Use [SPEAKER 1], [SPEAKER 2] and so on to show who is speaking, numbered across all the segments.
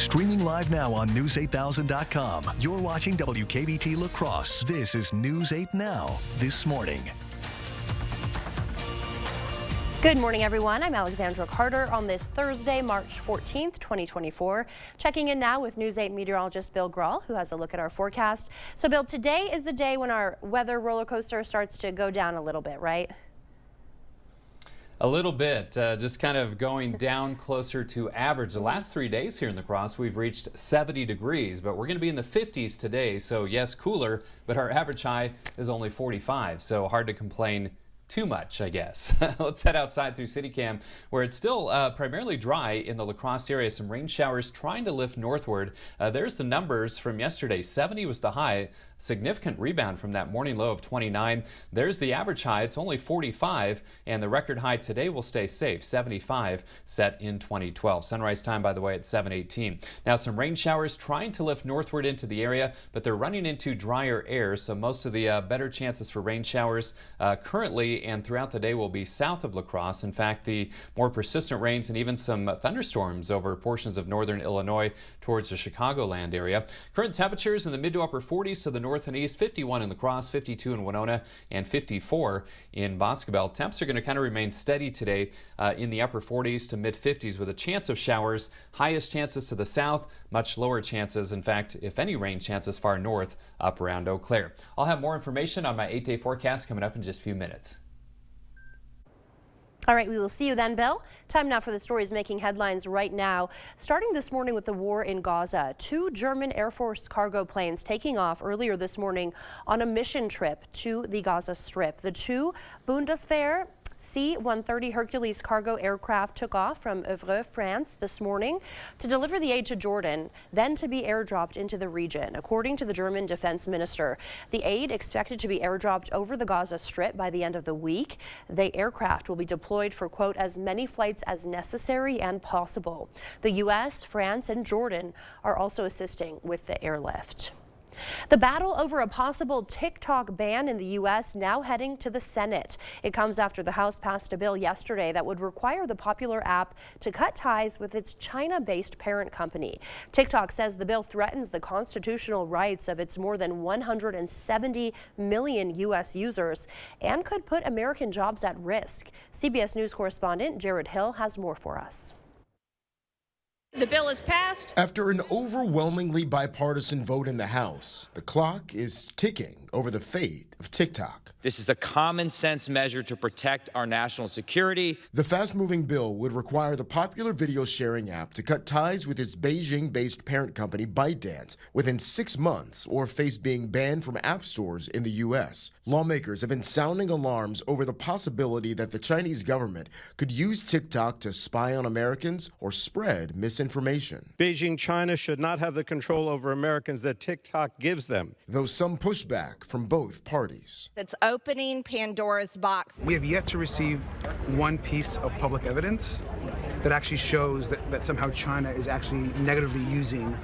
[SPEAKER 1] Streaming live now on News8000.com. You're watching WKBT La Crosse. This is News 8 Now, this morning.
[SPEAKER 2] Good morning, everyone. I'm Alexandra Carter on this Thursday, March 14th, 2024. Checking in now with News 8 meteorologist Bill Grahl, who has a look at our forecast. So, Bill, today is the day when our weather roller coaster starts to go down a little bit, right?
[SPEAKER 3] A little bit, just kind of going down closer to average. The last 3 days here in La Crosse, we've reached 70 degrees, but we're going to be in the 50s today. So, yes, cooler, but our average high is only 45, so hard to complain too much, I guess. Let's head outside through CityCam, where it's still primarily dry in the La Crosse area. Some rain showers trying to lift northward. There's the numbers from yesterday. 70 was the high. Significant rebound from that morning low of 29. There's the average high. It's only 45, and the record high today will stay safe, 75, set in 2012. Sunrise time, by the way, at 7:18. Now, some rain showers trying to lift northward into the area, but they're running into drier air, so most of the better chances for rain showers currently and throughout the day will be south of La Crosse. In fact, the more persistent rains and even some thunderstorms over portions of northern Illinois towards the Chicagoland area. Current temperatures in the mid to upper 40s to the north and east, 51 in La Crosse, 52 in Winona, and 54 in Boscobel. Temps are going to kind of remain steady today in the upper 40s to mid 50s with a chance of showers. Highest chances to the south, much lower chances, in fact, if any rain chances far north up around Eau Claire. I'll have more information on my 8-day forecast coming up in just a few minutes.
[SPEAKER 2] All right, we will see you then, Bill. Time now for the stories making headlines right now. Starting this morning with the war in Gaza, 2 German Air Force cargo planes taking off earlier this morning on a mission trip to the Gaza Strip. The 2 Bundeswehr C-130 Hercules cargo aircraft took off from Évreux, France this morning to deliver the aid to Jordan, then to be airdropped into the region. According to the German defense minister, the aid expected to be airdropped over the Gaza Strip by the end of the week. The aircraft will be deployed for, quote, as many flights as necessary and possible. The U.S., France, and Jordan are also assisting with the airlift. The battle over a possible TikTok ban in the U.S. now heading to the Senate. It comes after the House passed a bill yesterday that would require the popular app to cut ties with its China-based parent company. TikTok says the bill threatens the constitutional rights of its more than 170 million U.S. users and could put American jobs at risk. CBS News correspondent Jared Hill has more for us.
[SPEAKER 4] The bill is passed.
[SPEAKER 5] After an overwhelmingly bipartisan vote in the House, the clock is ticking over the fate of TikTok.
[SPEAKER 6] This is a common sense measure to protect our national security.
[SPEAKER 5] The fast-moving bill would require the popular video sharing app to cut ties with its Beijing-based parent company ByteDance within 6 months or face being banned from app stores in the U.S. Lawmakers have been sounding alarms over the possibility that the Chinese government could use TikTok to spy on Americans or spread misinformation.
[SPEAKER 7] Beijing, China should not have the control over Americans that TikTok gives them.
[SPEAKER 5] Though some pushback from both parties.
[SPEAKER 4] It's opening Pandora's box.
[SPEAKER 8] We have yet to receive one piece of public evidence that actually shows that somehow China is actually negatively using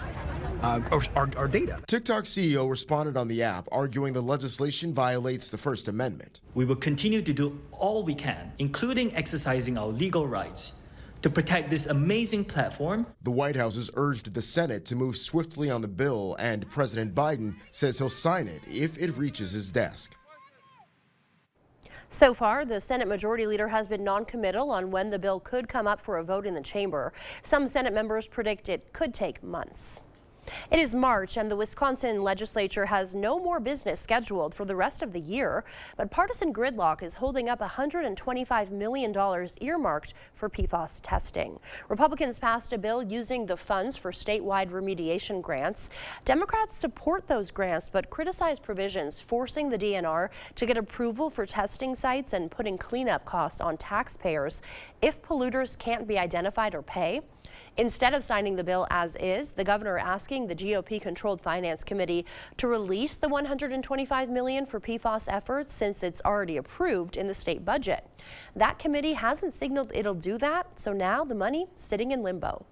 [SPEAKER 8] our data.
[SPEAKER 5] TikTok CEO responded on the app, arguing the legislation violates the First Amendment.
[SPEAKER 9] We will continue to do all we can, including exercising our legal rights, to protect this amazing platform.
[SPEAKER 5] The White House has urged the Senate to move swiftly on the bill, and President Biden says he'll sign it if it reaches his desk.
[SPEAKER 2] So far, the Senate Majority Leader has been non-committal on when the bill could come up for a vote in the chamber. Some Senate members predict it could take months. It is March, and the Wisconsin legislature has no more business scheduled for the rest of the year, but partisan gridlock is holding up $125 million earmarked for PFAS testing. Republicans passed a bill using the funds for statewide remediation grants. Democrats support those grants, but criticize provisions forcing the DNR to get approval for testing sites and putting cleanup costs on taxpayers if polluters can't be identified or pay. Instead of signing the bill as is, the governor asking the GOP-controlled Finance Committee to release the $125 million for PFAS efforts since it's already approved in the state budget. That committee hasn't signaled it'll do that, so now the money sitting in limbo.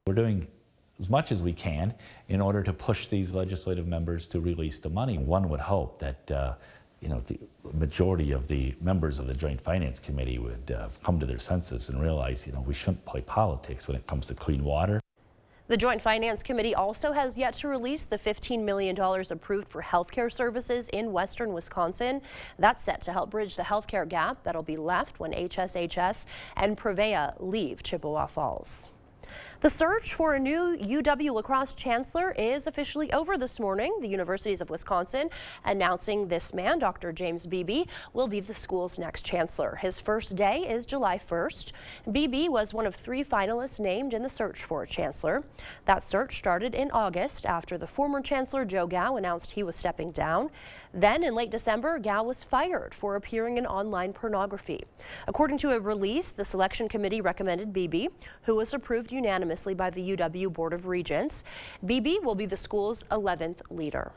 [SPEAKER 10] We're doing as much as we can in order to push these legislative members to release the money. One would hope that the majority of the members of the Joint Finance Committee would come to their senses and realize, we shouldn't play politics when it comes to clean water.
[SPEAKER 2] The Joint Finance Committee also has yet to release the $15 million approved for healthcare services in western Wisconsin. That's set to help bridge the healthcare gap that'll be left when HSHS and Prevea leave Chippewa Falls. The search for a new UW La Crosse chancellor is officially over this morning. The Universities of Wisconsin announcing this man, Dr. James Beebe, will be the school's next chancellor. His first day is July 1st. Beebe was one of 3 finalists named in the search for a chancellor. That search started in August after the former chancellor Joe Gao announced he was stepping down. Then in late December, Gao was fired for appearing in online pornography. According to a release, the selection committee recommended Beebe, who was approved unanimously by the UW Board of Regents. Beebe will be the school's 11th leader.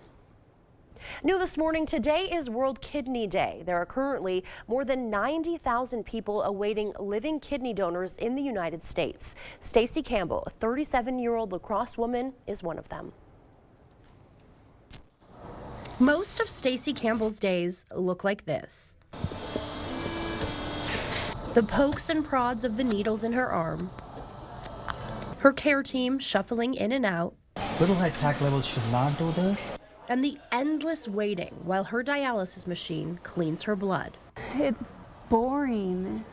[SPEAKER 2] New this morning, today is World Kidney Day. There are currently more than 90,000 people awaiting living kidney donors in the United States. Stacy Campbell, a 37-year-old La Crosse woman, is one of them. Most of Stacy Campbell's days look like this. The pokes and prods of the needles in her arm, her care team shuffling in and out,
[SPEAKER 11] little high tack levels should not do this,
[SPEAKER 2] and the endless waiting while her dialysis machine cleans her blood.
[SPEAKER 12] It's boring.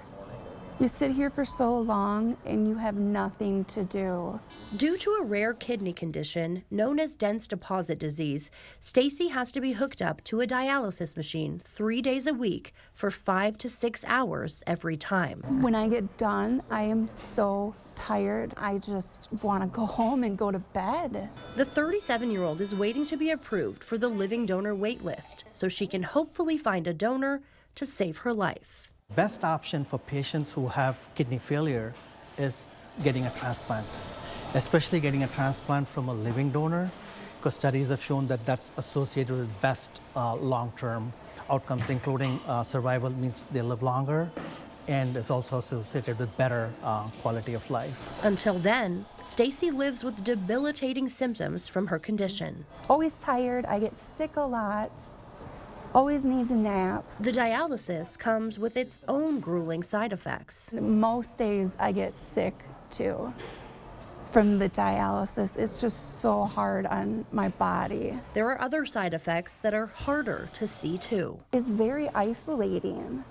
[SPEAKER 12] You sit here for so long and you have nothing to do.
[SPEAKER 2] Due to a rare kidney condition known as dense deposit disease, Stacy has to be hooked up to a dialysis machine 3 days a week for 5 to 6 hours every time.
[SPEAKER 12] When I get done, I am so tired. I just want to go home and go to bed.
[SPEAKER 2] The 37-year-old is waiting to be approved for the living donor wait list so she can hopefully find a donor to save her life.
[SPEAKER 11] Best option for patients who have kidney failure is getting a transplant, especially getting a transplant from a living donor, because studies have shown that that's associated with best long-term outcomes, including survival means they live longer, and it's also associated with better quality of life.
[SPEAKER 2] Until then, Stacy lives with debilitating symptoms from her condition.
[SPEAKER 12] Always tired, I get sick a lot. Always need to nap.
[SPEAKER 2] The dialysis comes with its own grueling side effects.
[SPEAKER 12] Most days I get sick too from the dialysis. It's just so hard on my body.
[SPEAKER 2] There are other side effects that are harder to see too.
[SPEAKER 12] It's very isolating.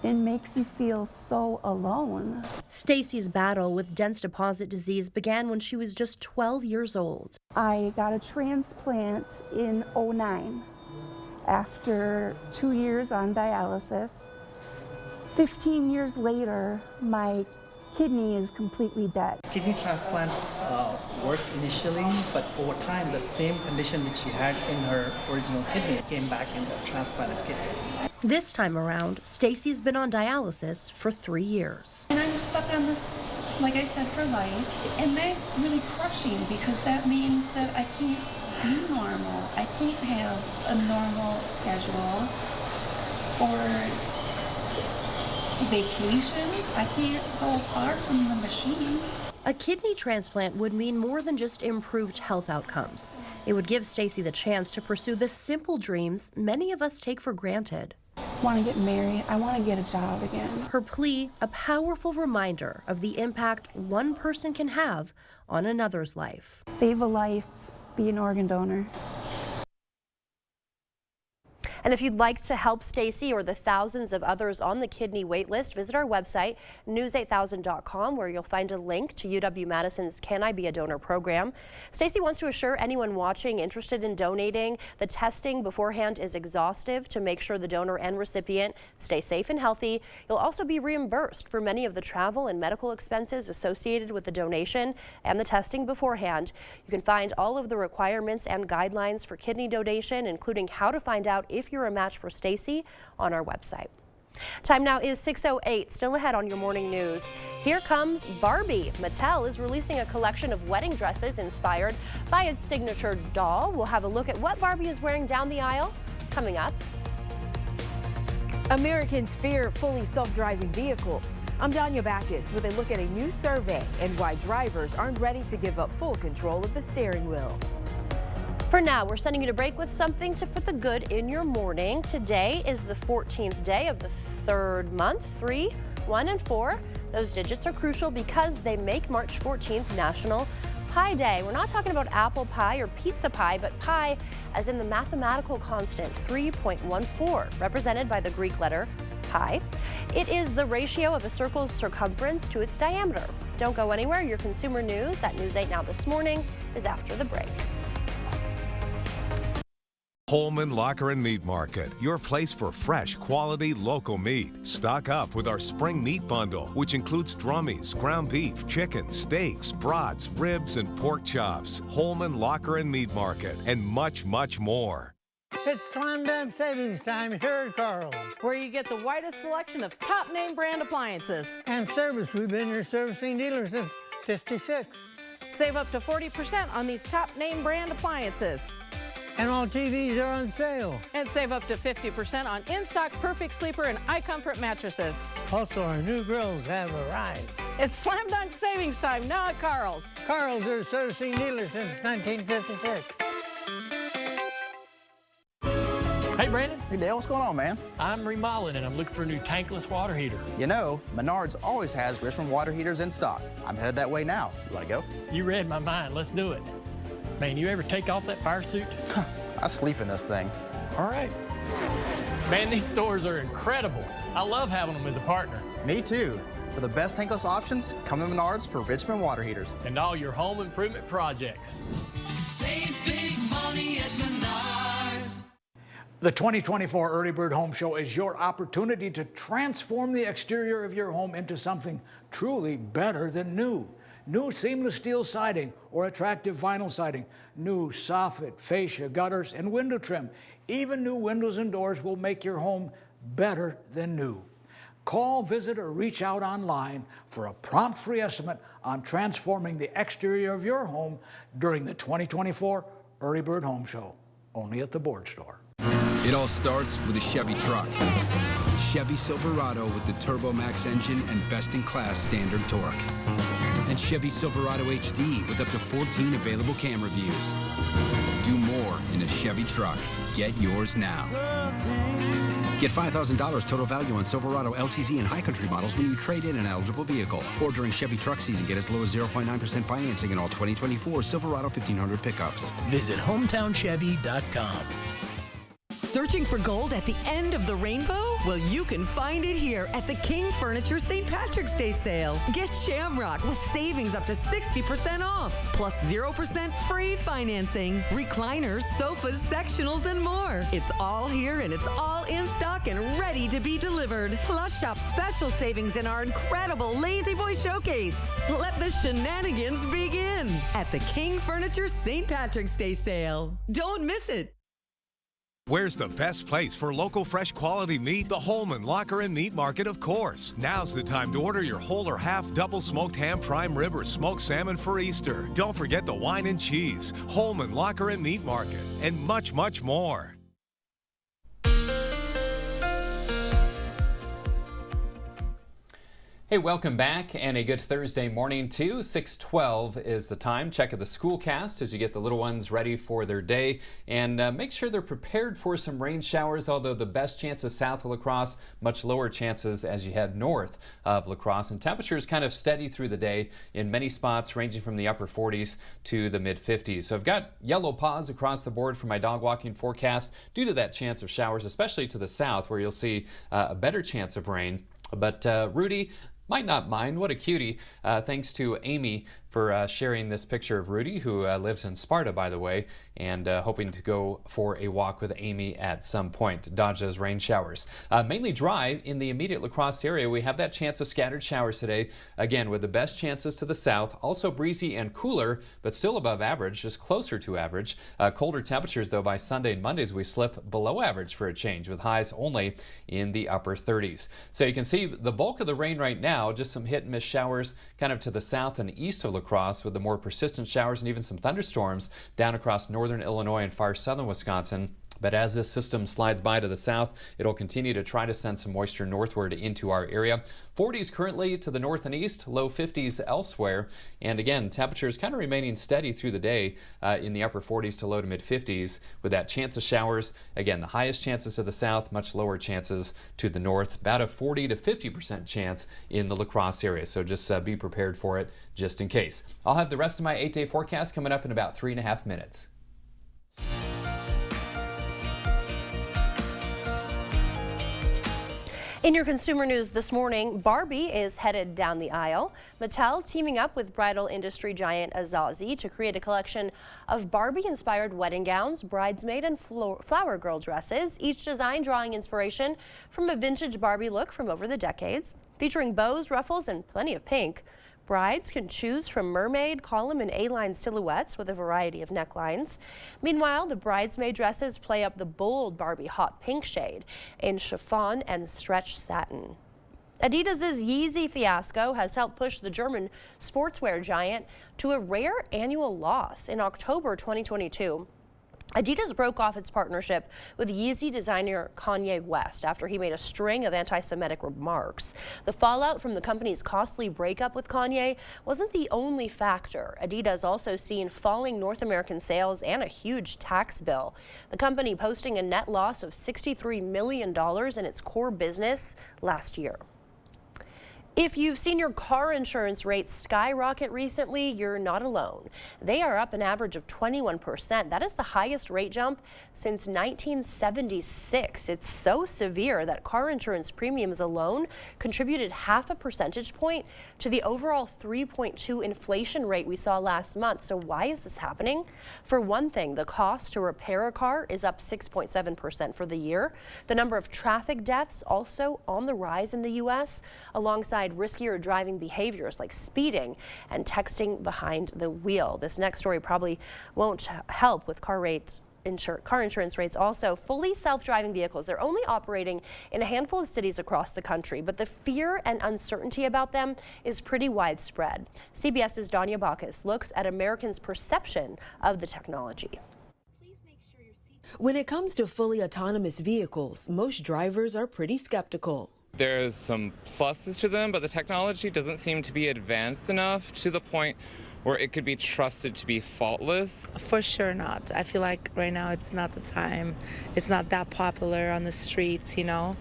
[SPEAKER 12] It makes you feel so alone.
[SPEAKER 2] Stacy's battle with dense deposit disease began when she was just 12 years old.
[SPEAKER 12] I got a transplant in '09. After 2 years on dialysis. 15 years later, my kidney is completely dead.
[SPEAKER 11] Kidney transplant worked initially, but over time, the same condition which she had in her original kidney came back in the transplanted kidney.
[SPEAKER 2] This time around, Stacy's been on dialysis for 3 years.
[SPEAKER 13] And I'm stuck on this, like I said, for life. And that's really crushing because that means that I can't be normal. I can't have a normal schedule or vacations. I can't go far from the machine.
[SPEAKER 2] A kidney transplant would mean more than just improved health outcomes. It would give Stacy the chance to pursue the simple dreams many of us take for granted.
[SPEAKER 12] I want to get married. I want to get a job again.
[SPEAKER 2] Her plea, a powerful reminder of the impact one person can have on another's life.
[SPEAKER 12] Save a life. Be an organ donor.
[SPEAKER 2] And if you'd like to help Stacy or the thousands of others on the kidney wait list, visit our website, news8000.com, where you'll find a link to UW-Madison's Can I Be a Donor program. Stacy wants to assure anyone watching interested in donating, the testing beforehand is exhaustive to make sure the donor and recipient stay safe and healthy. You'll also be reimbursed for many of the travel and medical expenses associated with the donation and the testing beforehand. You can find all of the requirements and guidelines for kidney donation, including how to find out if you're a match for Stacy, on our website. Time now is 6:08. Still ahead on your morning news. Here comes Barbie. Mattel is releasing a collection of wedding dresses inspired by its signature doll. We'll have a look at what Barbie is wearing down the aisle coming up.
[SPEAKER 14] Americans fear fully self-driving vehicles. I'm Danya Backus with a look at a new survey and why drivers aren't ready to give up full control of the steering wheel.
[SPEAKER 2] For now, we're sending you to break with something to put the good in your morning. Today is the 14th day of the third month. 3, 1, and 4. Those digits are crucial because they make March 14th National Pi Day. We're not talking about apple pie or pizza pie, but pi as in the mathematical constant 3.14, represented by the Greek letter pi. It is the ratio of a circle's circumference to its diameter. Don't go anywhere. Your consumer news at News 8 Now this morning is after the break.
[SPEAKER 15] Holman Locker and Meat Market, your place for fresh, quality, local meat. Stock up with our spring meat bundle, which includes drummies, ground beef, chicken, steaks, brats, ribs, and pork chops. Holman Locker and Meat Market, and much, much more.
[SPEAKER 16] It's slam dunk savings time here at Carl's,
[SPEAKER 17] where you get the widest selection of top name brand appliances.
[SPEAKER 16] And service. We've been your servicing dealer since '56.
[SPEAKER 17] Save up to 40% on these top name brand appliances.
[SPEAKER 16] And all TVs are on sale.
[SPEAKER 17] And save up to 50% on in-stock Perfect Sleeper and iComfort mattresses.
[SPEAKER 16] Also, our new grills have arrived.
[SPEAKER 17] It's slam dunk savings time now at Carl's.
[SPEAKER 16] Carl's are servicing dealer since 1956.
[SPEAKER 18] Hey, Brandon.
[SPEAKER 19] Hey, Dale, what's going on, man?
[SPEAKER 18] I'm remodeling and I'm looking for a new tankless water heater.
[SPEAKER 19] You know, Menards always has Richmond water heaters in stock. I'm headed that way now. You want to go?
[SPEAKER 18] You read my mind. Let's do it. Man, you ever take off that fire suit?
[SPEAKER 19] I sleep in this thing.
[SPEAKER 18] All right. Man, these stores are incredible. I love having them as a partner.
[SPEAKER 19] Me too. For the best tankless options, come to Menards for Richmond water heaters.
[SPEAKER 18] And all your home improvement projects.
[SPEAKER 20] Save big money at Menards.
[SPEAKER 21] The 2024 Early Bird Home Show is your opportunity to transform the exterior of your home into something truly better than new. New seamless steel siding or attractive vinyl siding, new soffit, fascia, gutters, and window trim. Even new windows and doors will make your home better than new. Call, visit, or reach out online for a prompt free estimate on transforming the exterior of your home during the 2024 Early Bird Home Show, only at the Board Store.
[SPEAKER 22] It all starts with a Chevy truck. Chevy Silverado with the TurboMax engine and best-in-class standard torque. And Chevy Silverado HD with up to 14 available camera views. Do more in a Chevy truck. Get yours now.
[SPEAKER 23] Get $5,000 total value on Silverado LTZ and High Country models when you trade in an eligible vehicle. Or during Chevy truck season, get as low as 0.9% financing in all 2024 Silverado 1500 pickups.
[SPEAKER 18] Visit HometownChevy.com.
[SPEAKER 24] Searching for gold at the end of the rainbow? Well, you can find it here at the King Furniture St. Patrick's Day sale. Get Shamrock with savings up to 60% off, plus 0% free financing, recliners, sofas, sectionals, and more. It's all here and it's all in stock and ready to be delivered. Plus, shop special savings in our incredible Lazy Boy Showcase. Let the shenanigans begin at the King Furniture St. Patrick's Day sale. Don't miss it.
[SPEAKER 15] Where's the best place for local fresh quality meat? The Holman Locker and Meat Market, of course. Now's the time to order your whole or half double smoked ham, prime rib, or smoked salmon for Easter. Don't forget the wine and cheese. Holman Locker and Meat Market, and much, much more.
[SPEAKER 3] Hey, welcome back and a good Thursday morning too. 6:12 is the time. Check out the Schoolcast as you get the little ones ready for their day, and make sure they're prepared for some rain showers, although the best chances south of La Crosse, much lower chances as you head north of La Crosse, and temperatures kind of steady through the day in many spots ranging from the upper 40s to the mid 50s. So I've got yellow pause across the board for my dog walking forecast due to that chance of showers, especially to the south where you'll see a better chance of rain. But Rudy might not mind. What a cutie. Thanks to Amy for sharing this picture of Rudy, who lives in Sparta, by the way, and hoping to go for a walk with Amy at some point. Dodge those rain showers. Mainly dry in the immediate La Crosse area. We have that chance of scattered showers today, again, with the best chances to the south. Also breezy and cooler, but still above average, just closer to average. Colder temperatures, though, by Sunday and Mondays, we slip below average for a change, with highs only in the upper 30s. So you can see the bulk of the rain right now, just some hit and miss showers kind of to the south and east of La Crosse, with the more persistent showers and even some thunderstorms down across northern Illinois and far southern Wisconsin But as this system slides by to the south, it'll continue to try to send some moisture northward into our area. 40s currently to the north and east, low 50s elsewhere. And again, temperatures kind of remaining steady through the day in the upper 40s to low to mid 50s with that chance of showers. Again, the highest chances to the south, much lower chances to the north. About a 40 to 50% chance in the La Crosse area. So just be prepared for it just in case. I'll have the rest of my 8-day forecast coming up in about 3.5 minutes.
[SPEAKER 2] In your consumer news this morning, Barbie is headed down the aisle. Mattel teaming up with bridal industry giant Azazi to create a collection of Barbie-inspired wedding gowns, bridesmaid and flower girl dresses, each design drawing inspiration from a vintage Barbie look from over the decades. Featuring bows, ruffles, and plenty of pink. Brides can choose from mermaid, column, and A-line silhouettes with a variety of necklines. Meanwhile, the bridesmaid dresses play up the bold Barbie hot pink shade in chiffon and stretch satin. Adidas's Yeezy fiasco has helped push the German sportswear giant to a rare annual loss. In October 2022, Adidas broke off its partnership with Yeezy designer Kanye West after he made a string of anti-Semitic remarks. The fallout from the company's costly breakup with Kanye wasn't the only factor. Adidas also seen falling North American sales and a huge tax bill. The company posting a net loss of $63 million in its core business last year. If you've seen your car insurance rates skyrocket recently, you're not alone. They are up an average of 21%. That is the highest rate jump since 1976. It's so severe that car insurance premiums alone contributed half a percentage point to the overall 3.2 inflation rate we saw last month. So why is this happening? For one thing, the cost to repair a car is up 6.7% for the year. The number of traffic deaths also on the rise in the U.S., alongside riskier driving behaviors like speeding and texting behind the wheel. This next story probably won't help with car insurance rates. Also, fully self-driving vehicles, they're only operating in a handful of cities across the country, but the fear and uncertainty about them is pretty widespread. CBS's Danya Bacchus looks at Americans' perception of the technology.
[SPEAKER 14] When it comes to fully autonomous vehicles, most drivers are pretty skeptical.
[SPEAKER 1] There's some pluses to them, but the technology doesn't seem to be advanced enough to the point where it could be trusted to be faultless.
[SPEAKER 4] For sure not. I feel like right now it's not the time. It's not that popular on the streets, you know?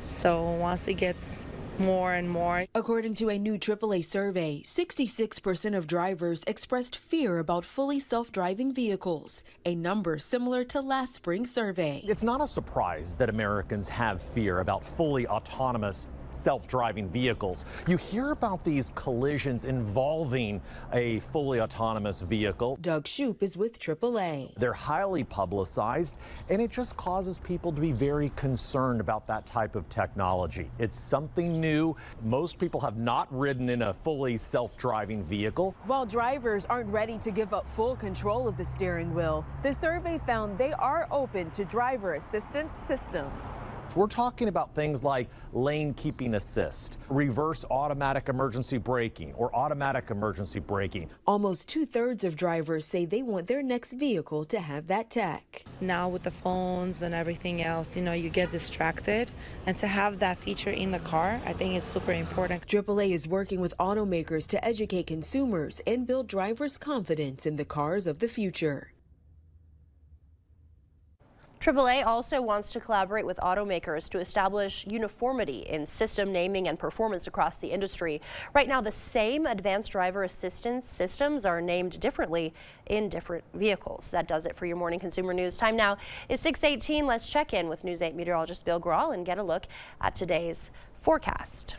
[SPEAKER 4] So once it gets more and more.
[SPEAKER 14] According to a new AAA survey, 66% of drivers expressed fear about fully self-driving vehicles, a number similar to last spring's survey.
[SPEAKER 6] It's not a surprise that Americans have fear about fully autonomous self-driving vehicles. You hear about these collisions involving a fully autonomous vehicle.
[SPEAKER 14] Doug Shoup is with AAA.
[SPEAKER 6] They're highly publicized, and it just causes people to be very concerned about that type of technology. It's something new. Most people have not ridden in a fully self-driving vehicle.
[SPEAKER 14] While drivers aren't ready to give up full control of the steering wheel, the survey found they are open to driver assistance systems.
[SPEAKER 6] We're talking about things like lane keeping assist, reverse automatic emergency braking, or automatic emergency braking.
[SPEAKER 14] Almost 2/3 of drivers say they want their next vehicle to have that tech.
[SPEAKER 4] Now with the phones and everything else, you know, you get distracted, and to have that feature in the car, I think it's super important.
[SPEAKER 14] AAA is working with automakers to educate consumers and build drivers' confidence in the cars of the future.
[SPEAKER 2] AAA also wants to collaborate with automakers to establish uniformity in system naming and performance across the industry. Right now, the same advanced driver assistance systems are named differently in different vehicles. That does it for your morning consumer news. Time now is 6:18. Let's check in with News 8 meteorologist Bill Grahl and get a look at today's forecast.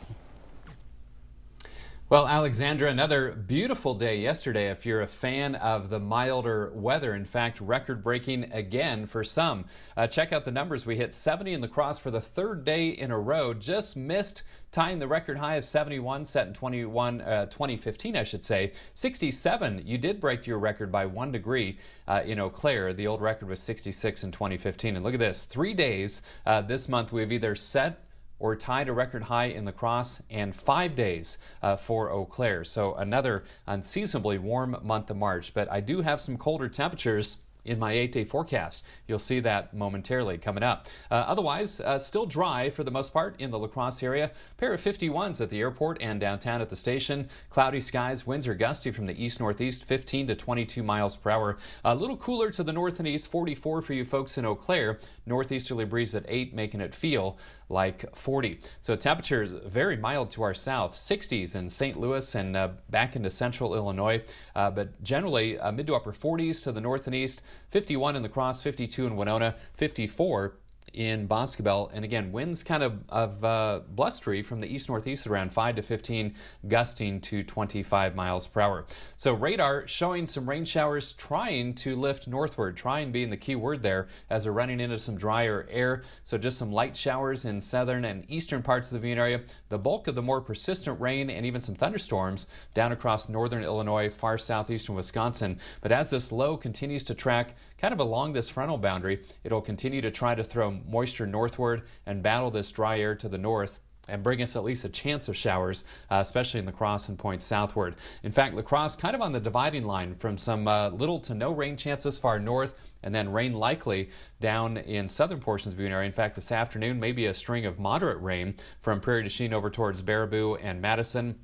[SPEAKER 3] Well, Alexandra, another beautiful day yesterday if you're a fan of the milder weather. In fact, record-breaking again for some. Check out the numbers. We hit 70 in La Crosse for the third day in a row. Just missed tying the record high of 71 set in 2015, I should say. 67, you did break your record by 1 degree in Eau Claire. The old record was 66 in 2015. And look at this, 3 days this month we've either set or tied a record high in La Crosse, and 5 days for Eau Claire. So another unseasonably warm month of March. But I do have some colder temperatures in my 8-day forecast. You'll see that momentarily coming up. Otherwise, still dry for the most part in the La Crosse area. Pair of 51s at the airport and downtown at the station. Cloudy skies, winds are gusty from the east-northeast, 15 to 22 miles per hour. A little cooler to the north and east, 44 for you folks in Eau Claire. Northeasterly breeze at 8, making it feel like 40. So temperatures very mild to our south, 60s in St. Louis and back into central Illinois, but generally mid to upper 40s to the north and east, 51 in La Crosse, 52 in Winona, 54 in Boscobel. And again, winds kind of blustery from the east-northeast around 5 to 15, gusting to 25 miles per hour. So radar showing some rain showers trying to lift northward, trying being the key word there as we're running into some drier air. So just some light showers in southern and eastern parts of the Viewing area. The bulk of the more persistent rain and even some thunderstorms down across northern Illinois, far southeastern Wisconsin. But as this low continues to track kind of along this frontal boundary, it'll continue to try to throw moisture northward and battle this dry air to the north and bring us at least a chance of showers, especially in La Crosse and points southward. In fact, La Crosse kind of on the dividing line from some little to no rain chances far north and then rain likely down in southern portions of the area. In fact, this afternoon, maybe a string of moderate rain from Prairie du Chien over towards Baraboo and Madison.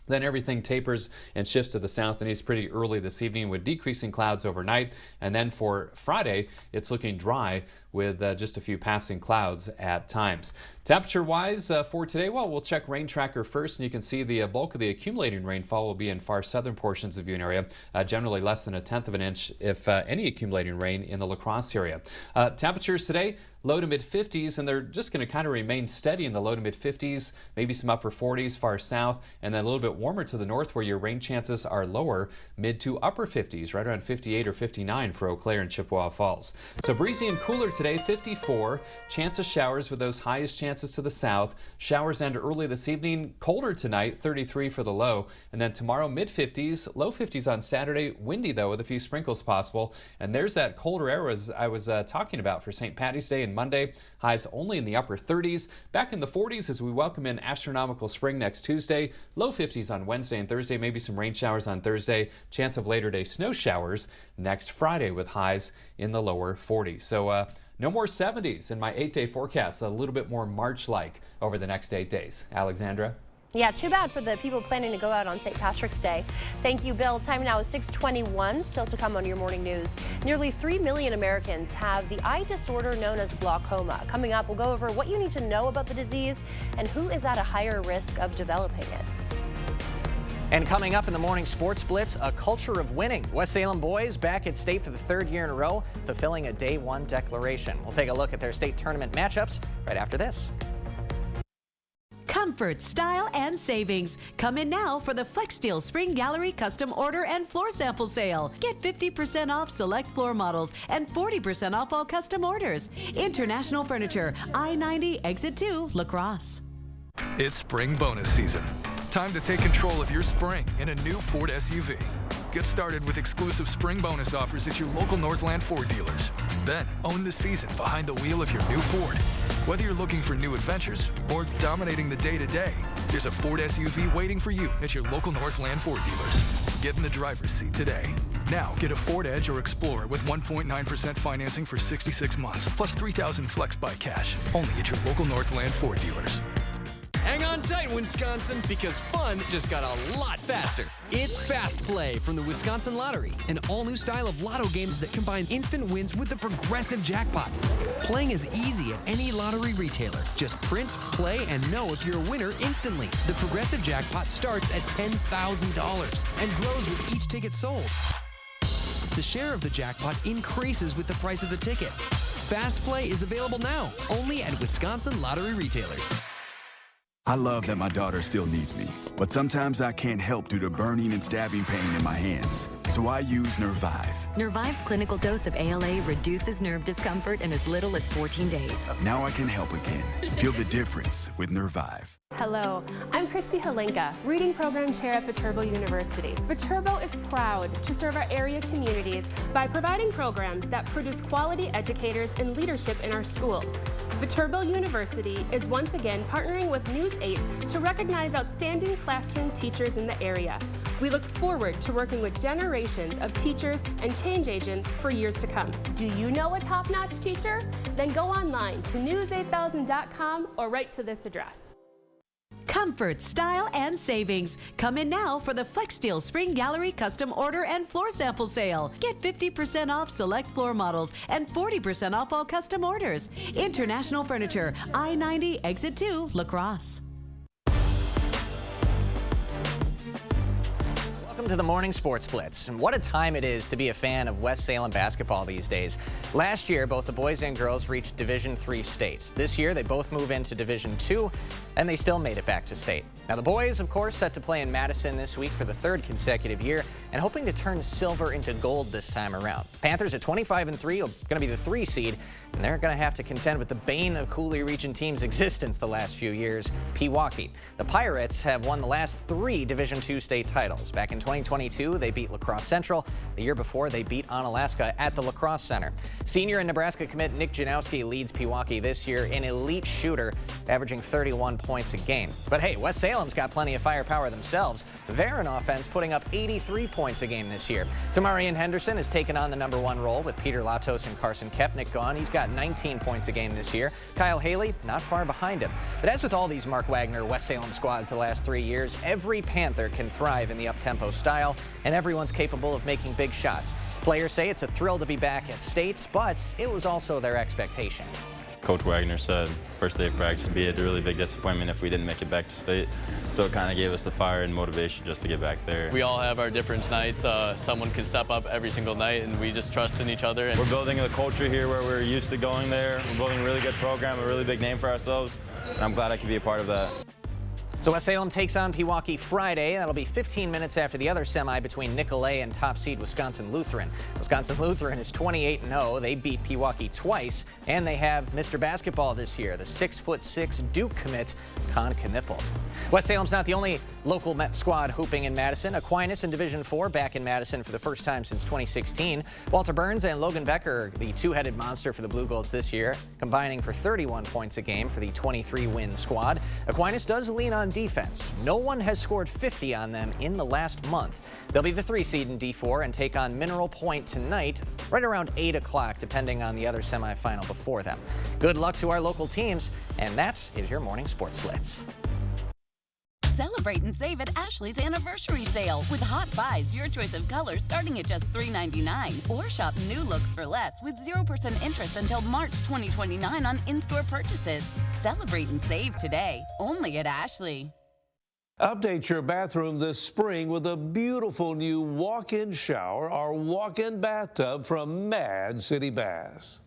[SPEAKER 3] Then everything tapers and shifts to the south and east pretty early this evening with decreasing clouds overnight. And then for Friday, it's looking dry with just a few passing clouds at times. Temperature-wise for today, well, we'll check Rain Tracker first, and you can see the bulk of the accumulating rainfall will be in far southern portions of the Viewing area, generally less than 1/10 of an inch, if any accumulating rain in the La Crosse area. Temperatures today, low to mid-50s, and they're just going to kind of remain steady in the low to mid-50s, maybe some upper 40s far south, and then a little bit warmer to the north where your rain chances are lower, mid to upper 50s, right around 58 or 59 for Eau Claire and Chippewa Falls. So breezy and cooler today, 54. Chance of showers with those highest chances to the south. Showers end early this evening. Colder tonight, 33 for the low, and then tomorrow mid-50s, low 50s on Saturday. Windy though with a few sprinkles possible, and there's that colder air as I was talking about for St. Patty's Day and Monday. Highs only in the upper 30s. Back in the 40s as we welcome in astronomical spring next Tuesday. Low 50s on Wednesday and Thursday. Maybe some rain showers on Thursday. Chance of later day snow showers next Friday with highs in the lower 40s. So no more 70s in my 8-day forecast. A little bit more March-like over the next 8 days. Alexandra?
[SPEAKER 2] Yeah, too bad for the people planning to go out on St. Patrick's Day. Thank you, Bill. Time now is 6:21. Still to come on your morning news. Nearly 3 million Americans have the eye disorder known as glaucoma. Coming up, we'll go over what you need to know about the disease and who is at a higher risk of developing it.
[SPEAKER 5] And coming up in the morning sports blitz, a culture of winning. West Salem boys back at state for the 3rd year in a row, fulfilling a day 1 declaration. We'll take a look at their state tournament matchups right after this.
[SPEAKER 24] Comfort, style, and savings. Come in now for the FlexSteel Spring Gallery Custom Order and Floor Sample Sale. Get 50% off select floor models and 40% off all custom orders. International Furniture, I-90, Exit 2, La Crosse.
[SPEAKER 7] It's spring bonus season. Time to take control of your spring in a new Ford SUV. Get started with exclusive spring bonus offers at your local Northland Ford dealers. Then own the season behind the wheel of your new Ford. Whether you're looking for new adventures or dominating the day-to-day, there's a Ford SUV waiting for you at your local Northland Ford dealers. Get in the driver's seat today. Now get a Ford Edge or Explorer with 1.9% financing for 66 months, plus $3,000 flex by cash. Only at your local Northland Ford dealers.
[SPEAKER 8] Hang on tight, Wisconsin, because fun just got a lot faster. It's Fast Play from the Wisconsin Lottery, an all-new style of lotto games that combine instant wins with the progressive jackpot. Playing is easy at any lottery retailer. Just print, play, and know if you're a winner instantly. The progressive jackpot starts at $10,000 and grows with each ticket sold. The share of the jackpot increases with the price of the ticket. Fast Play is available now, only at Wisconsin Lottery retailers.
[SPEAKER 9] I love that my daughter still needs me, but sometimes I can't help due to burning and stabbing pain in my hands. So I use Nervive.
[SPEAKER 24] Nervive's clinical dose of ALA reduces nerve discomfort in as little as 14 days.
[SPEAKER 9] Now I can help again. Feel the difference with Nervive.
[SPEAKER 25] Hello, I'm Christy Halenka, Reading Program Chair at Viterbo University. Viterbo is proud to serve our area communities by providing programs that produce quality educators and leadership in our schools. Viterbo University is once again partnering with News 8 to recognize outstanding classroom teachers in the area. We look forward to working with generations of teachers and change agents for years to come. Do you know a top-notch teacher? Then go online to news8000.com or write to this address.
[SPEAKER 10] Comfort, style, and savings. Come in now for the FlexSteel Spring Gallery Custom Order and Floor Sample Sale. Get 50% off select floor models and 40% off all custom orders. International Furniture, I-90, Exit 2, La Crosse.
[SPEAKER 5] Welcome to the Morning Sports Blitz. And what a time it is to be a fan of West Salem basketball these days. Last year, both the boys and girls reached Division III state. This year, they both move into Division II, and they still made it back to state. Now, the boys, of course, set to play in Madison this week for the third consecutive year and hoping to turn silver into gold this time around. Panthers at 25-3 are going to be the 3 seed, and they're going to have to contend with the bane of Coulee Region team's existence the last few years, Pewaukee. The Pirates have won the last 3 Division II state titles. Back in 2022, they beat La Crosse Central. The year before, they beat Onalaska at the La Crosse Center. Senior and Nebraska commit Nick Janowski leads Pewaukee this year, an elite shooter, averaging 31 points a game. But hey, West Salem's got plenty of firepower themselves. They're an offense putting up 83 points a game this year. Tamarian Henderson has taken on the #1 role with Peter Latos and Carson Kepnick gone. He's got 19 points a game this year. Kyle Haley not far behind him. But as with all these Mark Wagner West Salem squads the last 3 years, every Panther can thrive in the up-tempo style, and everyone's capable of making big shots. Players say it's a thrill to be back at state, but it was also their expectation.
[SPEAKER 11] Coach Wagner said first day of practice would be a really big disappointment if we didn't make it back to state. So it kind of gave us the fire and motivation just to get back there.
[SPEAKER 12] We all have our different nights. Someone can step up every single night, and we just trust in each other.
[SPEAKER 11] We're building a culture here where we're used to going there. We're building a really good program, a really big name for ourselves, and I'm glad I could be a part of that.
[SPEAKER 5] So West Salem takes on Pewaukee Friday. That'll be 15 minutes after the other semi between Nicolet and top seed Wisconsin Lutheran. Wisconsin Lutheran is 28-0. They beat Pewaukee twice, and they have Mr. Basketball this year, the 6'6" Duke commit, Con Knippel. West Salem's not the only local squad hooping in Madison. Aquinas in Division IV back in Madison for the first time since 2016. Walter Burns and Logan Becker, the two-headed monster for the Blue Golds this year, combining for 31 points a game for the 23-win squad. Aquinas does lean on defense. No one has scored 50 on them in the last month. They'll be the 3 seed in D4 and take on Mineral Point tonight, right around 8 o'clock, depending on the other semifinal before them. Good luck to our local teams, and that is your Morning Sports Blitz.
[SPEAKER 13] Celebrate and save at Ashley's Anniversary Sale with Hot Buys, your choice of colors starting at just $3.99. Or shop new looks for less with 0% interest until March 2029 on in-store purchases. Celebrate and save today, only at Ashley.
[SPEAKER 17] Update your bathroom this spring with a beautiful new walk-in shower or walk-in bathtub from Mad City Baths.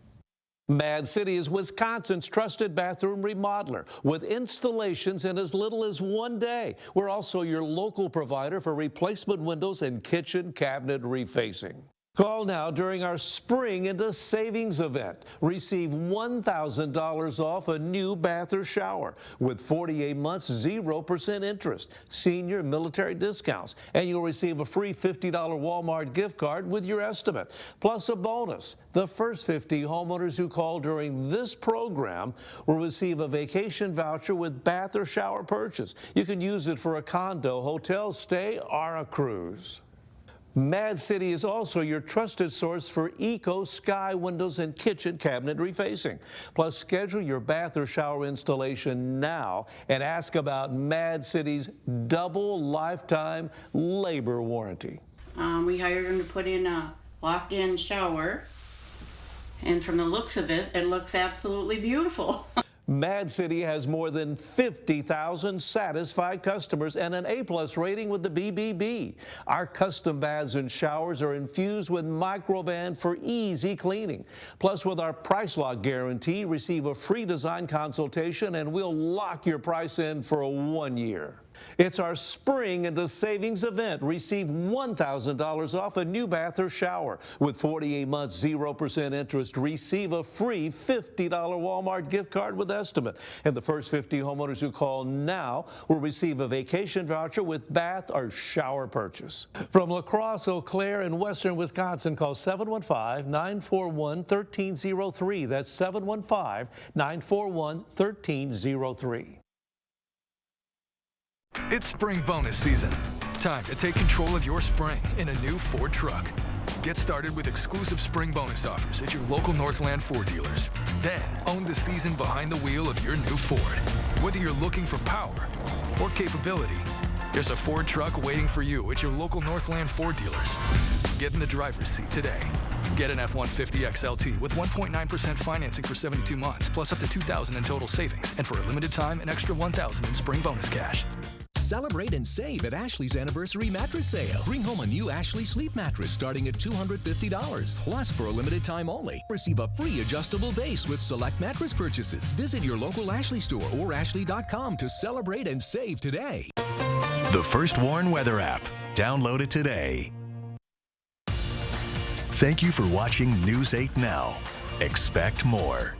[SPEAKER 17] Mad City is Wisconsin's trusted bathroom remodeler with installations in as little as 1 day. We're also your local provider for replacement windows and kitchen cabinet refacing. Call now during our Spring into Savings event. Receive $1,000 off a new bath or shower with 48 months, 0% interest, senior military discounts, and you'll receive a free $50 Walmart gift card with your estimate. Plus a bonus. The first 50 homeowners who call during this program will receive a vacation voucher with bath or shower purchase. You can use it for a condo, hotel stay, or a cruise. Mad City is also your trusted source for Eco Sky windows and kitchen cabinet refacing. Plus, schedule your bath or shower installation now and ask about Mad City's double lifetime labor warranty.
[SPEAKER 26] We hired him to put in a walk-in shower, and from the looks of it, it looks absolutely beautiful.
[SPEAKER 17] Mad City has more than 50,000 satisfied customers and an A+ rating with the BBB. Our custom baths and showers are infused with Microban for easy cleaning. Plus, with our price lock guarantee, receive a free design consultation and we'll lock your price in for 1 year. It's our Spring into Savings event. Receive $1,000 off a new bath or shower. With 48 months, 0% interest, receive a free $50 Walmart gift card with estimate. And the first 50 homeowners who call now will receive a vacation voucher with bath or shower purchase. From La Crosse, Eau Claire, and western Wisconsin, call 715-941-1303. That's 715-941-1303.
[SPEAKER 7] It's spring bonus season. Time to take control of your spring in a new Ford truck. Get started with exclusive spring bonus offers at your local Northland Ford dealers. Then, own the season behind the wheel of your new Ford. Whether you're looking for power or capability, there's a Ford truck waiting for you at your local Northland Ford dealers. Get in the driver's seat today. Get an F-150 XLT with 1.9% financing for 72 months, plus up to $2,000 in total savings, and for a limited time, an extra $1,000 in spring bonus cash.
[SPEAKER 16] Celebrate and save at Ashley's Anniversary Mattress Sale. Bring home a new Ashley Sleep Mattress starting at $250. Plus, for a limited time only, receive a free adjustable base with select mattress purchases. Visit your local Ashley store or ashley.com to celebrate and save today.
[SPEAKER 19] The First Warn Weather app. Download it today. Thank you for watching News 8 Now. Expect more.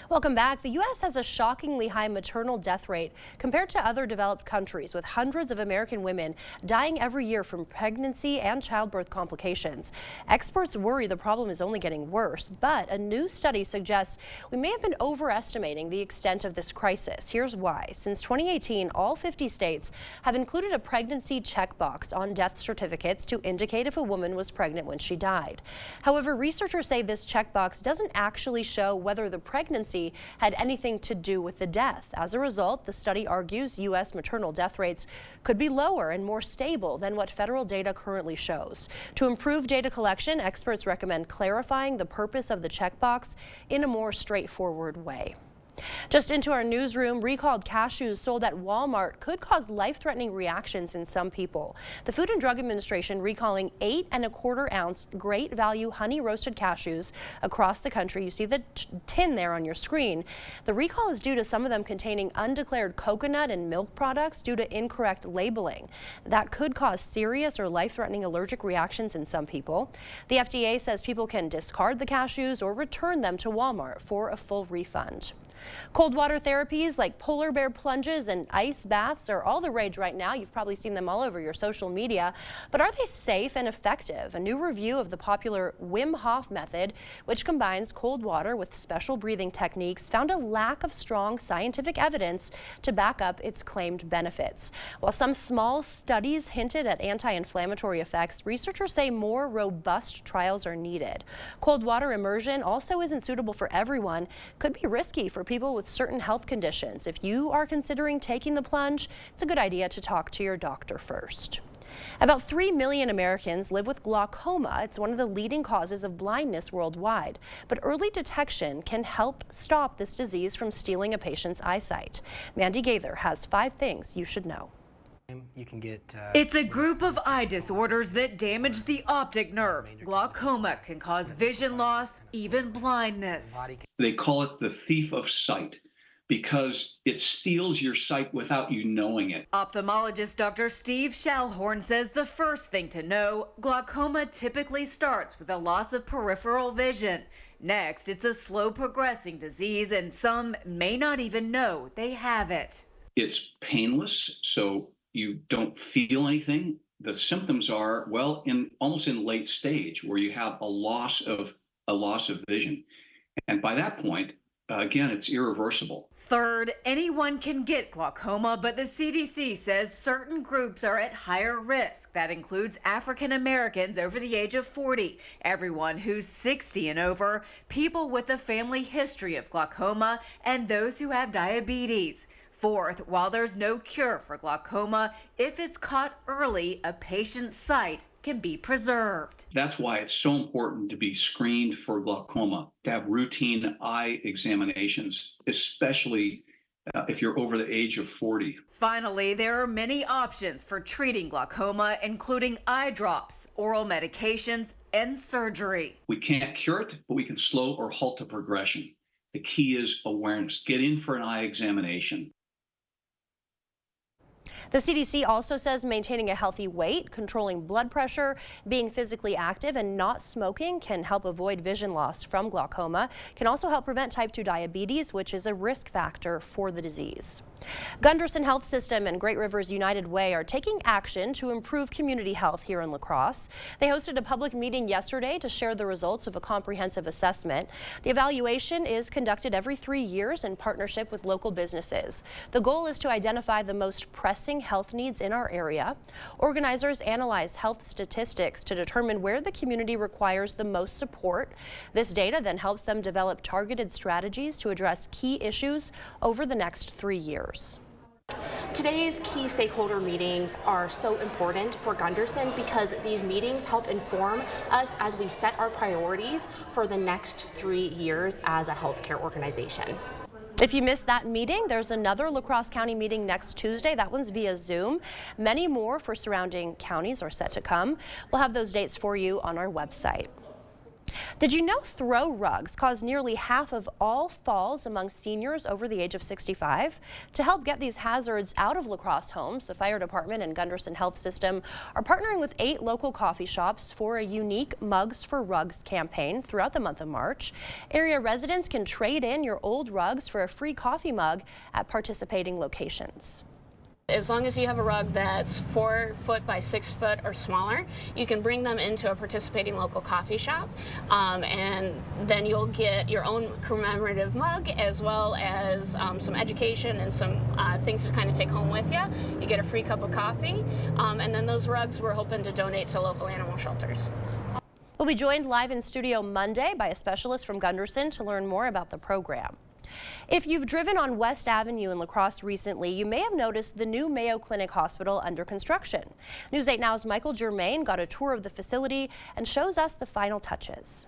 [SPEAKER 2] Welcome back. The U.S. has a shockingly high maternal death rate compared to other developed countries, with hundreds of American women dying every year from pregnancy and childbirth complications. Experts worry the problem is only getting worse, but a new study suggests we may have been overestimating the extent of this crisis. Here's why. Since 2018, all 50 states have included a pregnancy checkbox on death certificates to indicate if a woman was pregnant when she died. However, researchers say this checkbox doesn't actually show whether the pregnancy had anything to do with the death. As a result, the study argues U.S. maternal death rates could be lower and more stable than what federal data currently shows. To improve data collection, experts recommend clarifying the purpose of the checkbox in a more straightforward way. Just into our newsroom, recalled cashews sold at Walmart could cause life-threatening reactions in some people. The Food and Drug Administration recalling 8 1/4 ounce Great Value honey roasted cashews across the country. You see the tin there on your screen. The recall is due to some of them containing undeclared coconut and milk products due to incorrect labeling. That could cause serious or life-threatening allergic reactions in some people. The FDA says people can discard the cashews or return them to Walmart for a full refund. Cold water therapies like polar bear plunges and ice baths are all the rage right now. You've probably seen them all over your social media. But are they safe and effective? A new review of the popular Wim Hof method, which combines cold water with special breathing techniques, found a lack of strong scientific evidence to back up its claimed benefits. While some small studies hinted at anti-inflammatory effects, researchers say more robust trials are needed. Cold water immersion also isn't suitable for everyone, could be risky for people with certain health conditions. If you are considering taking the plunge, it's a good idea to talk to your doctor first. About 3 million Americans live with glaucoma. It's one of the leading causes of blindness worldwide. But early detection can help stop this disease from stealing a patient's eyesight. Mandy Gaither has 5 things you should know.
[SPEAKER 20] You can get It's a group of eye disorders that damage the optic nerve. Glaucoma can cause vision loss, even blindness.
[SPEAKER 21] They call it the thief of sight because it steals your sight without you knowing it.
[SPEAKER 20] Ophthalmologist Dr. Steve Schallhorn says the first thing to know, glaucoma typically starts with a loss of peripheral vision. Next, it's a slow progressing disease and some may not even know they have it.
[SPEAKER 21] It's painless, so you don't feel anything. The symptoms are, well, almost in late stage where you have a loss of vision. And by that point, again, it's irreversible.
[SPEAKER 20] Third, anyone can get glaucoma, but the CDC says certain groups are at higher risk. That includes African Americans over the age of 40, everyone who's 60 and over, people with a family history of glaucoma, and those who have diabetes. Fourth, while there's no cure for glaucoma, if it's caught early, a patient's sight can be preserved.
[SPEAKER 21] That's why it's so important to be screened for glaucoma, to have routine eye examinations, especially if you're over the age of 40.
[SPEAKER 20] Finally, there are many options for treating glaucoma, including eye drops, oral medications, and surgery.
[SPEAKER 21] We can't cure it, but we can slow or halt the progression. The key is awareness. Get in for an eye examination.
[SPEAKER 2] The CDC also says maintaining a healthy weight, controlling blood pressure, being physically active, and not smoking can help avoid vision loss from glaucoma. Can also help prevent type 2 diabetes, which is a risk factor for the disease. Gunderson Health System and Great Rivers United Way are taking action to improve community health here in La Crosse. They hosted a public meeting yesterday to share the results of a comprehensive assessment. The evaluation is conducted every 3 years in partnership with local businesses. The goal is to identify the most pressing health needs in our area. Organizers analyze health statistics to determine where the community requires the most support. This data then helps them develop targeted strategies to address key issues over the next 3 years.
[SPEAKER 1] Today's key stakeholder meetings are so important for Gunderson because these meetings help inform us as we set our priorities for the next 3 years as a healthcare organization.
[SPEAKER 2] If you missed that meeting, there's another La Crosse County meeting next Tuesday. That one's via Zoom. Many more for surrounding counties are set to come. We'll have those dates for you on our website. Did you know throw rugs cause nearly half of all falls among seniors over the age of 65? To help get these hazards out of La Crosse homes, the fire department and Gunderson Health System are partnering with 8 local coffee shops for a unique Mugs for Rugs campaign throughout the month of March. Area residents can trade in your old rugs for a free coffee mug at participating locations.
[SPEAKER 1] As long as you have a rug that's 4 foot by 6 foot or smaller, you can bring them into a participating local coffee shop, and then you'll get your own commemorative mug as well as some education and some things to kind of take home with you. You get a free cup of coffee, and then those rugs we're hoping to donate to local animal shelters.
[SPEAKER 2] We'll be joined live in studio Monday by a specialist from Gunderson to learn more about the program. If you've driven on West Avenue in La Crosse recently, you may have noticed the new Mayo Clinic Hospital under construction. News 8 Now's Michael Germain got a tour of the facility and shows us the final touches.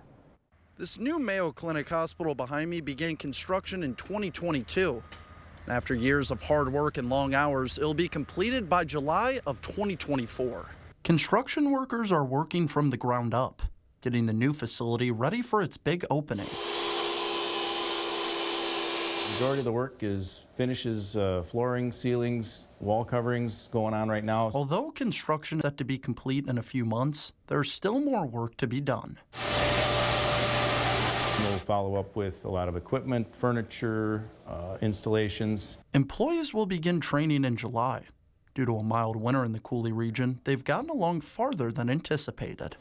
[SPEAKER 6] This new Mayo Clinic Hospital behind me began construction in 2022. And after years of hard work and long hours, it'll be completed by July of 2024.
[SPEAKER 15] Construction workers are working from the ground up, getting the new facility ready for its big opening.
[SPEAKER 18] Majority of the work is finishes, flooring, ceilings, wall coverings going on right now.
[SPEAKER 15] Although construction is set to be complete in a few months, there's still more work to be done.
[SPEAKER 18] We'll follow up with a lot of equipment, furniture, installations.
[SPEAKER 15] Employees will begin training in July. Due to a mild winter in the Coulee region, they've gotten along farther than anticipated.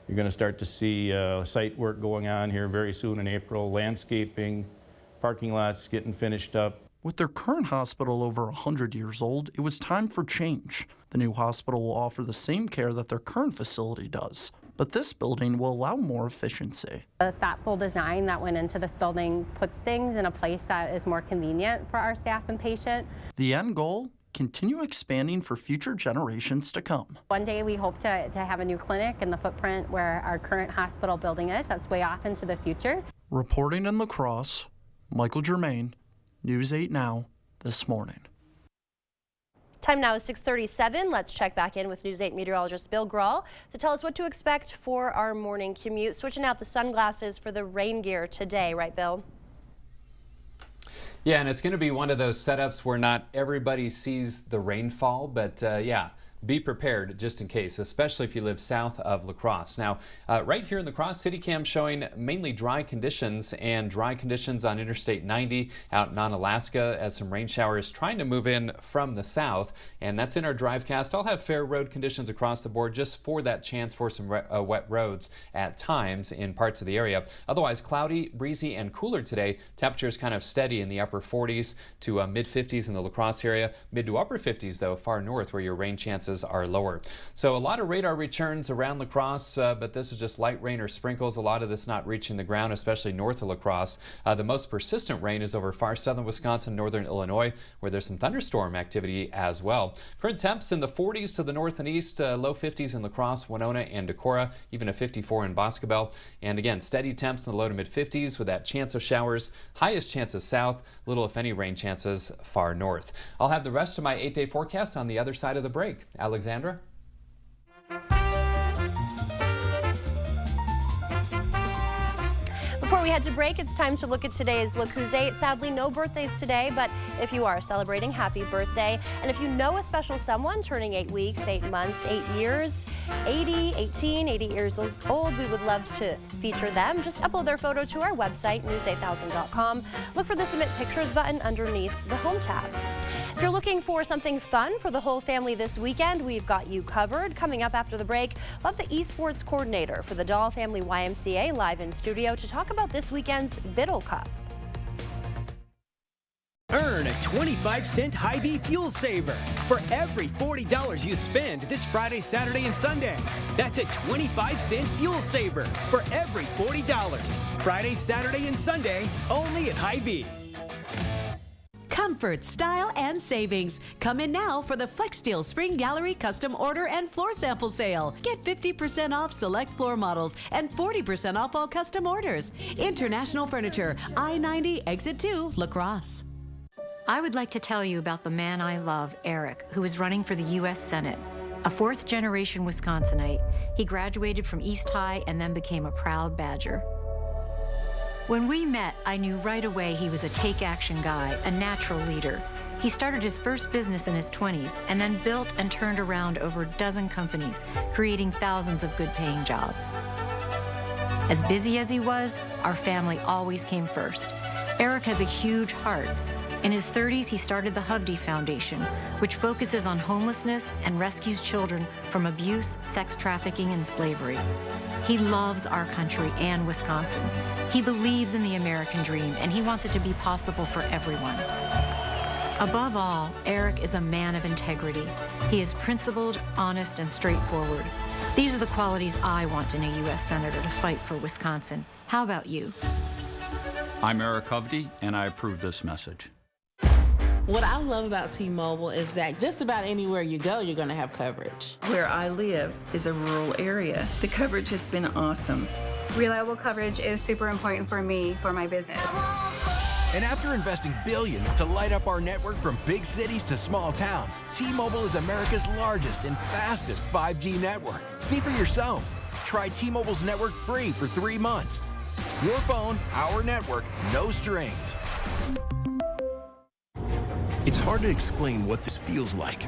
[SPEAKER 18] You're going to start to see site work going on here very soon in April, landscaping, parking lots getting finished up.
[SPEAKER 15] With their current hospital over 100 years old, it was time for change. The new hospital will offer the same care that their current facility does, but this building will allow more efficiency.
[SPEAKER 22] The thoughtful design that went into this building puts things in a place that is more convenient for our staff and patient.
[SPEAKER 15] The end goal? Continue expanding for future generations to come.
[SPEAKER 22] One day we hope to have a new clinic in the footprint where our current hospital building is. That's way off into the future.
[SPEAKER 15] Reporting in La Crosse, Michael Germain, News 8 Now, this morning.
[SPEAKER 2] Time now is 6:37. Let's check back in with News 8 meteorologist Bill Grahl to tell us what to expect for our morning commute. Switching out the sunglasses for the rain gear today, right, Bill?
[SPEAKER 3] Yeah, and it's going to be one of those setups where not everybody sees the rainfall, but yeah, be prepared just in case, especially if you live south of La Crosse. Now, right here in La Crosse, CityCam showing mainly dry conditions on Interstate 90 out in Onalaska as some rain showers trying to move in from the south, and that's in our DriveCast. I'll have fair road conditions across the board just for that chance for some wet roads at times in parts of the area. Otherwise, cloudy, breezy, and cooler today. Temperatures kind of steady in the upper 40s to mid-50s in the La Crosse area. Mid to upper 50s, though, far north where your rain chances are lower. So a lot of radar returns around La Crosse, but this is just light rain or sprinkles. A lot of this not reaching the ground, especially north of La Crosse. The most persistent rain is over far southern Wisconsin, northern Illinois, where there's some thunderstorm activity as well. Current temps in the 40s to the north and east, low 50s in La Crosse, Winona, and Decorah, even a 54 in Boscobel. And again, steady temps in the low to mid 50s with that chance of showers. Highest chances south, little if any rain chances far north. I'll have the rest of my 8-day forecast on the other side of the break. Alexandra?
[SPEAKER 2] Before we head to break, it's time to look at today's Look Who's 8. Sadly, no birthdays today, but if you are celebrating, happy birthday. And if you know a special someone turning 8 weeks, 8 months, 8 years, 80, 18, 80 years old. We would love to feature them. Just upload their photo to our website, news8000.com. Look for the Submit Pictures button underneath the Home tab. If you're looking for something fun for the whole family this weekend, we've got you covered. Coming up after the break, we'll have the esports coordinator for the Dahl Family YMCA live in studio to talk about this weekend's Biddle Cup.
[SPEAKER 4] Earn a 25-cent Hy-Vee fuel saver for every $40 you spend this Friday, Saturday, and Sunday. That's a 25-cent fuel saver for every $40. Friday, Saturday, and Sunday, only at Hy-Vee.
[SPEAKER 10] Comfort, style, and savings. Come in now for the FlexSteel Spring Gallery Custom Order and Floor Sample Sale. Get 50% off select floor models and 40% off all custom orders. International Furniture, I-90, Exit 2, La Crosse.
[SPEAKER 8] I would like to tell you about the man I love, Eric, who is running for the U.S. Senate. A fourth-generation Wisconsinite, he graduated from East High and then became a proud Badger. When we met, I knew right away he was a take-action guy, a natural leader. He started his first business in his 20s and then built and turned around over a dozen companies, creating thousands of good-paying jobs. As busy as he was, our family always came first. Eric has a huge heart. In his 30s, he started the Hovde Foundation, which focuses on homelessness and rescues children from abuse, sex trafficking, and slavery. He loves our country and Wisconsin. He believes in the American dream, and he wants it to be possible for everyone. Above all, Eric is a man of integrity. He is principled, honest, and straightforward. These are the qualities I want in a U.S. Senator to fight for Wisconsin. How about you?
[SPEAKER 9] I'm Eric Hovde, and I approve this message.
[SPEAKER 14] What I love about T-Mobile is that just about anywhere you go, you're going to have coverage.
[SPEAKER 23] Where I live is a rural area. The coverage has been awesome.
[SPEAKER 24] Reliable coverage is super important for me, for my business.
[SPEAKER 27] And after investing billions to light up our network from big cities to small towns, T-Mobile is America's largest and fastest 5G network. See for yourself. Try T-Mobile's network free for 3 months. Your phone, our network, no strings.
[SPEAKER 19] It's hard to explain what this feels like.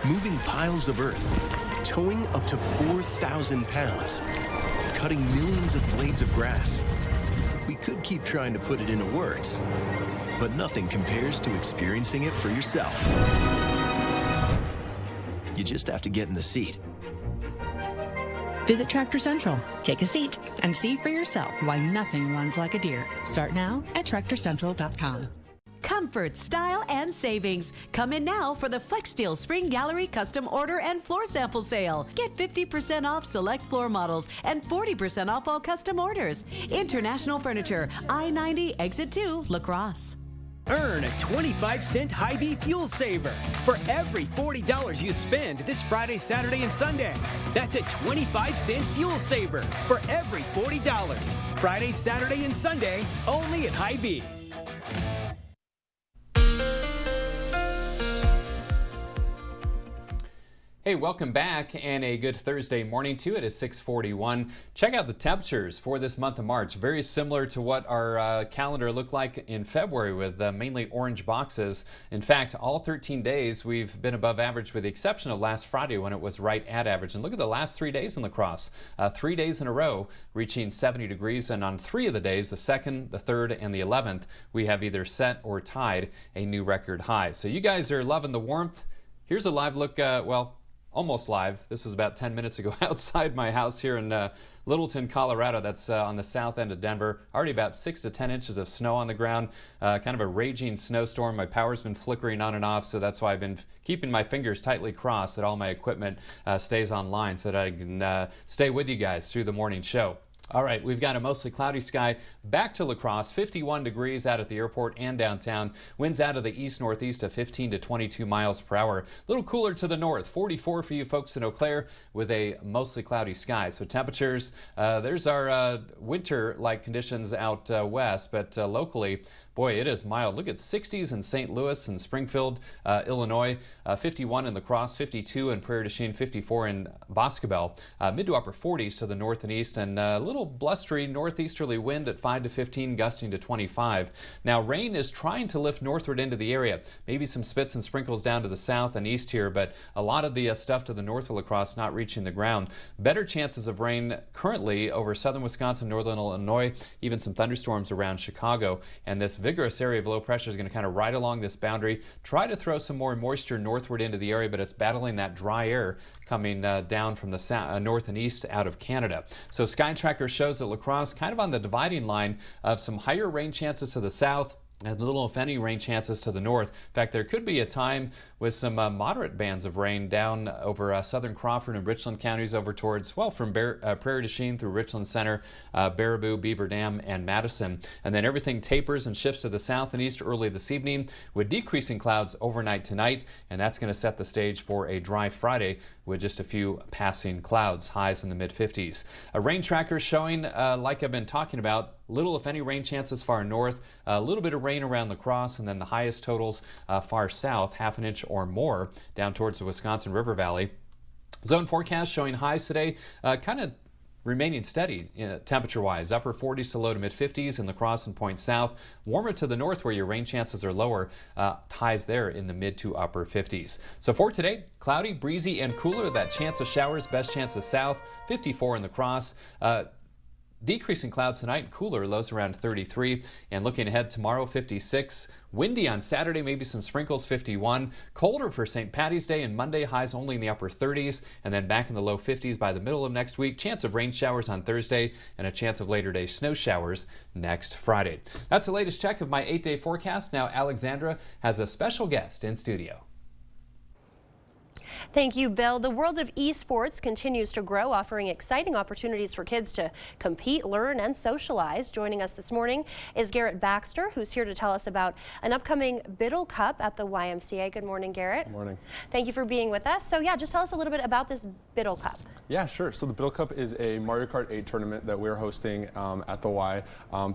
[SPEAKER 19] Moving piles of earth, towing up to 4,000 pounds, cutting millions of blades of grass. We could keep trying to put it into words, but nothing compares to experiencing it for yourself. You just have to get in the seat.
[SPEAKER 28] Visit Tractor Central, take a seat, and see for yourself why nothing runs like a deer. Start now at TractorCentral.com.
[SPEAKER 10] Comfort, style, and savings. Come in now for the FlexSteel Spring Gallery Custom Order and Floor Sample Sale. Get 50% off select floor models and 40% off all custom orders. International Furniture, I-90, Exit 2, La Crosse.
[SPEAKER 4] Earn a 25-cent Hy-Vee fuel saver for every $40 you spend this Friday, Saturday, and Sunday. That's a 25-cent fuel saver for every $40. Friday, Saturday, and Sunday, only at Hy-Vee.
[SPEAKER 3] Hey, welcome back and a good Thursday morning to you. It is 6:41. Check out the temperatures for this month of March. Very similar to what our calendar looked like in February with mainly orange boxes. In fact, all 13 days we've been above average with the exception of last Friday when it was right at average. And look at the last 3 days in La Crosse. 3 days in a row reaching 70 degrees. And on 3 of the days, the 2nd, the 3rd, and the 11th, we have either set or tied a new record high. So you guys are loving the warmth. Here's a live look, almost live. This was about 10 minutes ago outside my house here in Littleton, Colorado. That's on the south end of Denver. Already about 6 to 10 inches of snow on the ground. Kind of a raging snowstorm. My power's been flickering on and off, so that's why I've been keeping my fingers tightly crossed that all my equipment stays online so that I can stay with you guys through the morning show. All right, we've got a mostly cloudy sky back to La Crosse, 51 degrees out at the airport and downtown. Winds out of the east-northeast of 15 to 22 miles per hour. A little cooler to the north, 44 for you folks in Eau Claire with a mostly cloudy sky. So temperatures, there's our winter-like conditions out west, but locally, boy, it is mild. Look at 60s in St. Louis and Springfield, Illinois, 51 in La Crosse, 52 in Prairie du Chien, 54 in Boscobel, mid to upper 40s to the north and east, and a little little blustery northeasterly wind at 5 to 15, gusting to 25. Now, rain is trying to lift northward into the area. Maybe some spits and sprinkles down to the south and east here, but a lot of the stuff to the north of La Crosse not reaching the ground. Better chances of rain currently over southern Wisconsin, northern Illinois, even some thunderstorms around Chicago. And this vigorous area of low pressure is going to kind of ride along this boundary, try to throw some more moisture northward into the area, but it's battling that dry air coming down from the north and east out of Canada. So Sky Tracker shows that La Crosse kind of on the dividing line of some higher rain chances to the south and little, if any, rain chances to the north. In fact, there could be a time with some moderate bands of rain down over southern Crawford and Richland counties over towards, well, from Prairie du Chien through Richland Center, Baraboo, Beaver Dam, and Madison. And then everything tapers and shifts to the south and east early this evening with decreasing clouds overnight tonight, and that's going to set the stage for a dry Friday with just a few passing clouds, highs in the mid-50s. A rain tracker showing, like I've been talking about, little, if any, rain chances far north, a little bit of rain around La Crosse, and then the highest totals far south, half an inch or more, down towards the Wisconsin River Valley. Zone forecast showing highs today, kind of remaining steady temperature-wise, upper 40s to low to mid-50s in La Crosse and Point South. Warmer to the north where your rain chances are lower, highs there in the mid to upper 50s. So for today, cloudy, breezy, and cooler. That chance of showers, best chance of south, 54 in La Crosse. Decreasing clouds tonight, cooler, lows around 33. And looking ahead tomorrow, 56. Windy on Saturday, maybe some sprinkles, 51. Colder for St. Paddy's Day and Monday, highs only in the upper 30s. And then back in the low 50s by the middle of next week. Chance of rain showers on Thursday and a chance of later day snow showers next Friday. That's the latest check of my 8-day forecast. Now Alexandra has a special guest in studio.
[SPEAKER 2] Thank you, Bill. The world of esports continues to grow, offering exciting opportunities for kids to compete, learn, and socialize. Joining us this morning is Garrett Baxter, who's here to tell us about an upcoming Biddle Cup at the YMCA. Good morning, Garrett.
[SPEAKER 5] Good morning.
[SPEAKER 2] Thank you for being with us. So yeah, just tell us a little bit about this Biddle Cup.
[SPEAKER 5] Yeah, sure. So the Biddle Cup is a Mario Kart 8 tournament that we're hosting at the Y.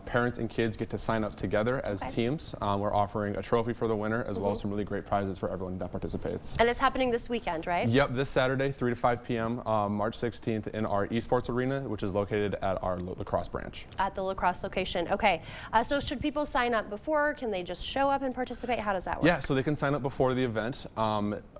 [SPEAKER 5] Parents and kids get to sign up together as teams. We're offering a trophy for the winner as well as some really great prizes for everyone that participates.
[SPEAKER 2] And it's happening this weekend, right?
[SPEAKER 5] Yep, this Saturday, 3 to 5 p.m., March 16th in our esports arena, which is located at our La Crosse branch.
[SPEAKER 2] At the La Crosse location. Okay. So should people sign up before? Can they just show up and participate? How does that work?
[SPEAKER 5] Yeah, so they can sign up before the event.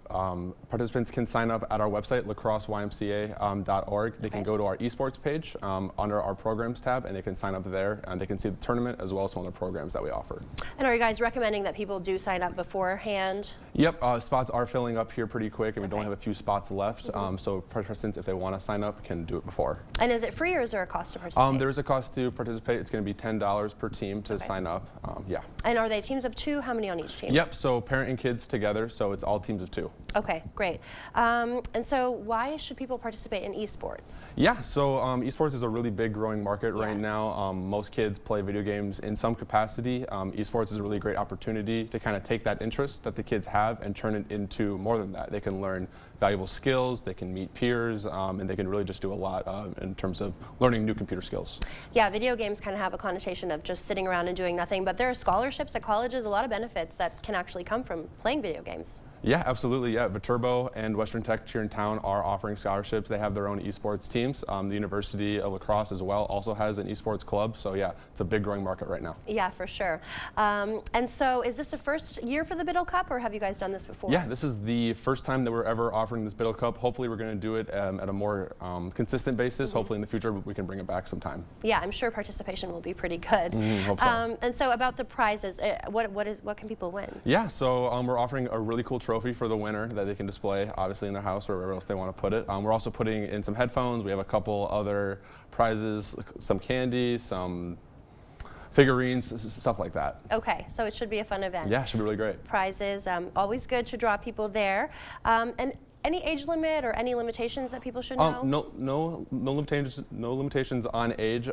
[SPEAKER 5] Participants can sign up at our website, lacrosseymca.org. They can go to our esports page under our programs tab, and they can sign up there, and they can see the tournament as well as some other programs that we offer.
[SPEAKER 2] And are you guys recommending that people do sign up beforehand?
[SPEAKER 5] Yep, spots are filling up here pretty quick, and we don't have a few spots left. So participants, if they want to sign up, can do it before.
[SPEAKER 2] And is it free, or is there a cost to participate?
[SPEAKER 5] There is a cost to participate. It's going to be $10 per team to sign up. Yeah.
[SPEAKER 2] And are they teams of 2? How many on each team?
[SPEAKER 5] Yep, so parent and kids together, so it's all teams of 2.
[SPEAKER 2] Okay, great. And so why should people participate in esports?
[SPEAKER 5] Yeah, so esports is a really big growing market right now. Most kids play video games in some capacity. Esports is a really great opportunity to kind of take that interest that the kids have and turn it into more than that. They can learn valuable skills, they can meet peers, and they can really just do a lot in terms of learning new computer skills.
[SPEAKER 2] Yeah, video games kind of have a connotation of just sitting around and doing nothing, but there are scholarships at colleges, a lot of benefits that can actually come from playing video games.
[SPEAKER 5] Yeah, absolutely. Yeah, Viterbo and Western Tech here in town are offering scholarships. They have their own esports teams. The University of La Crosse as well also has an esports club. So yeah, it's a big growing market right now.
[SPEAKER 2] Yeah, for sure. And so is this the first year for the Biddle Cup, or have you guys done this before?
[SPEAKER 5] Yeah, this is the first time that we're ever offering this Biddle Cup. Hopefully we're going to do it at a more consistent basis. Hopefully in the future we can bring it back sometime.
[SPEAKER 2] Yeah, I'm sure participation will be pretty good.
[SPEAKER 5] Hope so.
[SPEAKER 2] And so about the prizes, what can people win?
[SPEAKER 5] Yeah, so we're offering a really cool trophy for the winner that they can display obviously in their house or wherever else they want to put it. We're also putting in some headphones. We have a couple other prizes, some candy, some figurines, stuff like that.
[SPEAKER 2] Okay, so it should be a fun event.
[SPEAKER 5] Yeah, it should be really great.
[SPEAKER 2] Prizes, always good to draw people there. And any age limit or any limitations that people should know?
[SPEAKER 5] No limitations on age.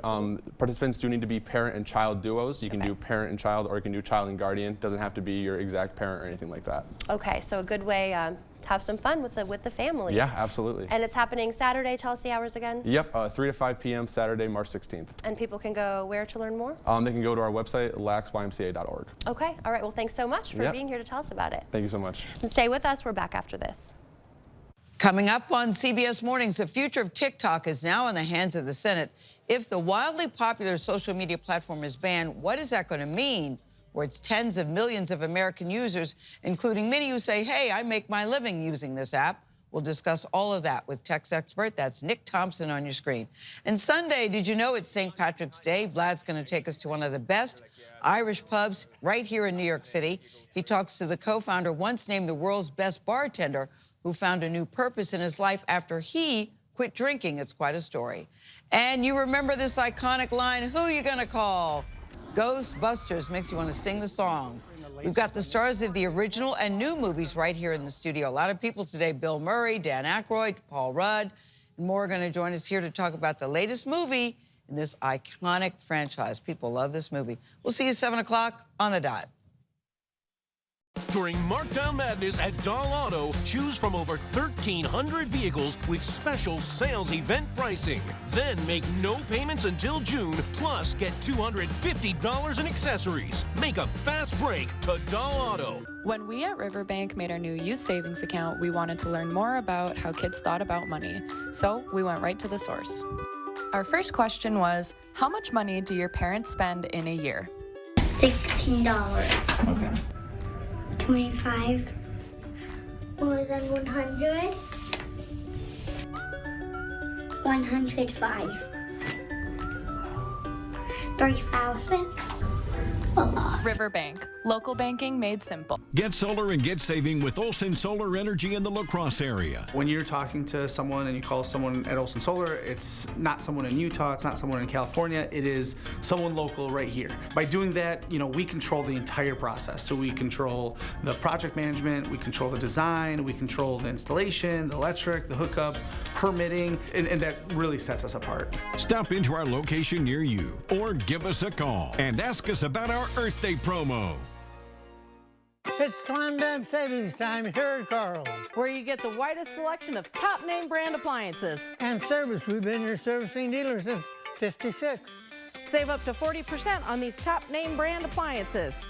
[SPEAKER 5] Participants do need to be parent and child duos. You can do parent and child, or you can do child and guardian. Doesn't have to be your exact parent or anything like that.
[SPEAKER 2] Okay, so a good way to have some fun with the family.
[SPEAKER 5] Yeah, absolutely.
[SPEAKER 2] And it's happening Saturday. Tell us the hours again.
[SPEAKER 5] Yep, 3 to 5 p.m. Saturday, March 16th.
[SPEAKER 2] And people can go where to learn more?
[SPEAKER 5] They can go to our website, lacsymca.org.
[SPEAKER 2] Okay, all right. Well, thanks so much for being here to tell us about it.
[SPEAKER 5] Thank you so much.
[SPEAKER 2] And stay with us. We're back after this.
[SPEAKER 7] Coming up on CBS Mornings, the future of TikTok is now in the hands of the Senate. If the wildly popular social media platform is banned, what is that going to mean for its tens of millions of American users, including many who say, hey, I make my living using this app? We'll discuss all of that with tech expert. That's Nick Thompson on your screen. And Sunday, did you know it's St. Patrick's Day? Vlad's going to take us to one of the best Irish pubs right here in New York City. He talks to the co-founder, once named the world's best bartender, who found a new purpose in his life after he quit drinking. It's quite a story. And you remember this iconic line, who you gonna call? Ghostbusters makes you want to sing the song. We've got the stars of the original and new movies right here in the studio. A lot of people today, Bill Murray, Dan Aykroyd, Paul Rudd, and more are gonna join us here to talk about the latest movie in this iconic franchise. People love this movie. We'll see you at 7 o'clock on the dot.
[SPEAKER 11] During Markdown Madness at Doll Auto, choose from over 1,300 vehicles with special sales event pricing. Then make no payments until June, plus get $250 in accessories. Make a fast break to Doll Auto.
[SPEAKER 12] When we at Riverbank made our new youth savings account, we wanted to learn more about how kids thought about money. So we went right to the source. Our first question was, how much money do your parents spend in a year?
[SPEAKER 13] $16.
[SPEAKER 12] Okay.
[SPEAKER 13] 25. More than 100. 105. 3,000. A lot.
[SPEAKER 12] Riverbank, local banking made simple.
[SPEAKER 16] Get solar and get saving with Olson Solar Energy in the La Crosse area.
[SPEAKER 17] When you're talking to someone and you call someone at Olson Solar, it's not someone in Utah, it's not someone in California, it is someone local right here. By doing that, we control the entire process. So we control the project management, we control the design, we control the installation, the electric, the hookup, permitting, and that really sets us apart.
[SPEAKER 16] Stop into our location near you or give us a call and ask us about our Earth Day promo.
[SPEAKER 25] It's Slam Dunk Savings Time here at Carl's,
[SPEAKER 26] where you get the widest selection of top name brand appliances.
[SPEAKER 25] And service. We've been your servicing dealer since '56.
[SPEAKER 26] Save up to 40% on these top name brand appliances.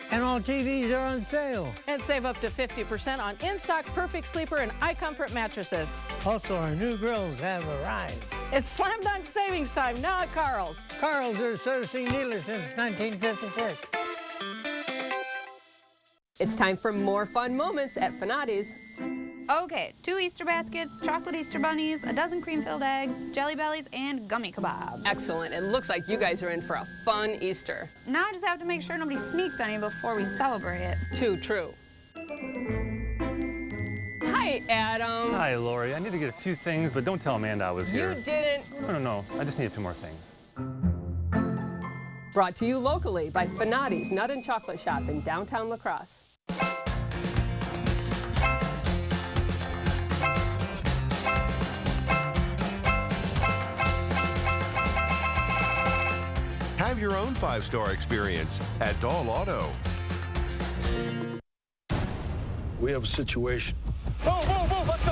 [SPEAKER 25] And all TVs are on sale.
[SPEAKER 26] And save up to 50% on in-stock Perfect Sleeper and iComfort mattresses.
[SPEAKER 25] Also, our new grills have arrived.
[SPEAKER 26] It's Slam Dunk Savings Time now at Carl's.
[SPEAKER 25] Carl's, your servicing dealer since 1956.
[SPEAKER 29] It's time for more fun moments at Finati's.
[SPEAKER 30] Okay, 2 Easter baskets, chocolate Easter bunnies, a dozen cream-filled eggs, jelly bellies, and gummy kebabs.
[SPEAKER 29] Excellent. It looks like you guys are in for a fun Easter.
[SPEAKER 30] Now I just have to make sure nobody sneaks any before we celebrate.
[SPEAKER 29] Too true. Hi, Adam.
[SPEAKER 31] Hi, Lori. I need to get a few things, but don't tell Amanda I was here.
[SPEAKER 29] You didn't.
[SPEAKER 31] No. I just need a few more things.
[SPEAKER 29] Brought to you locally by Finati's Nut and Chocolate Shop in downtown La Crosse.
[SPEAKER 19] Have your own 5-star experience at Doll Auto.
[SPEAKER 32] We have a situation.
[SPEAKER 29] Boom, let's go.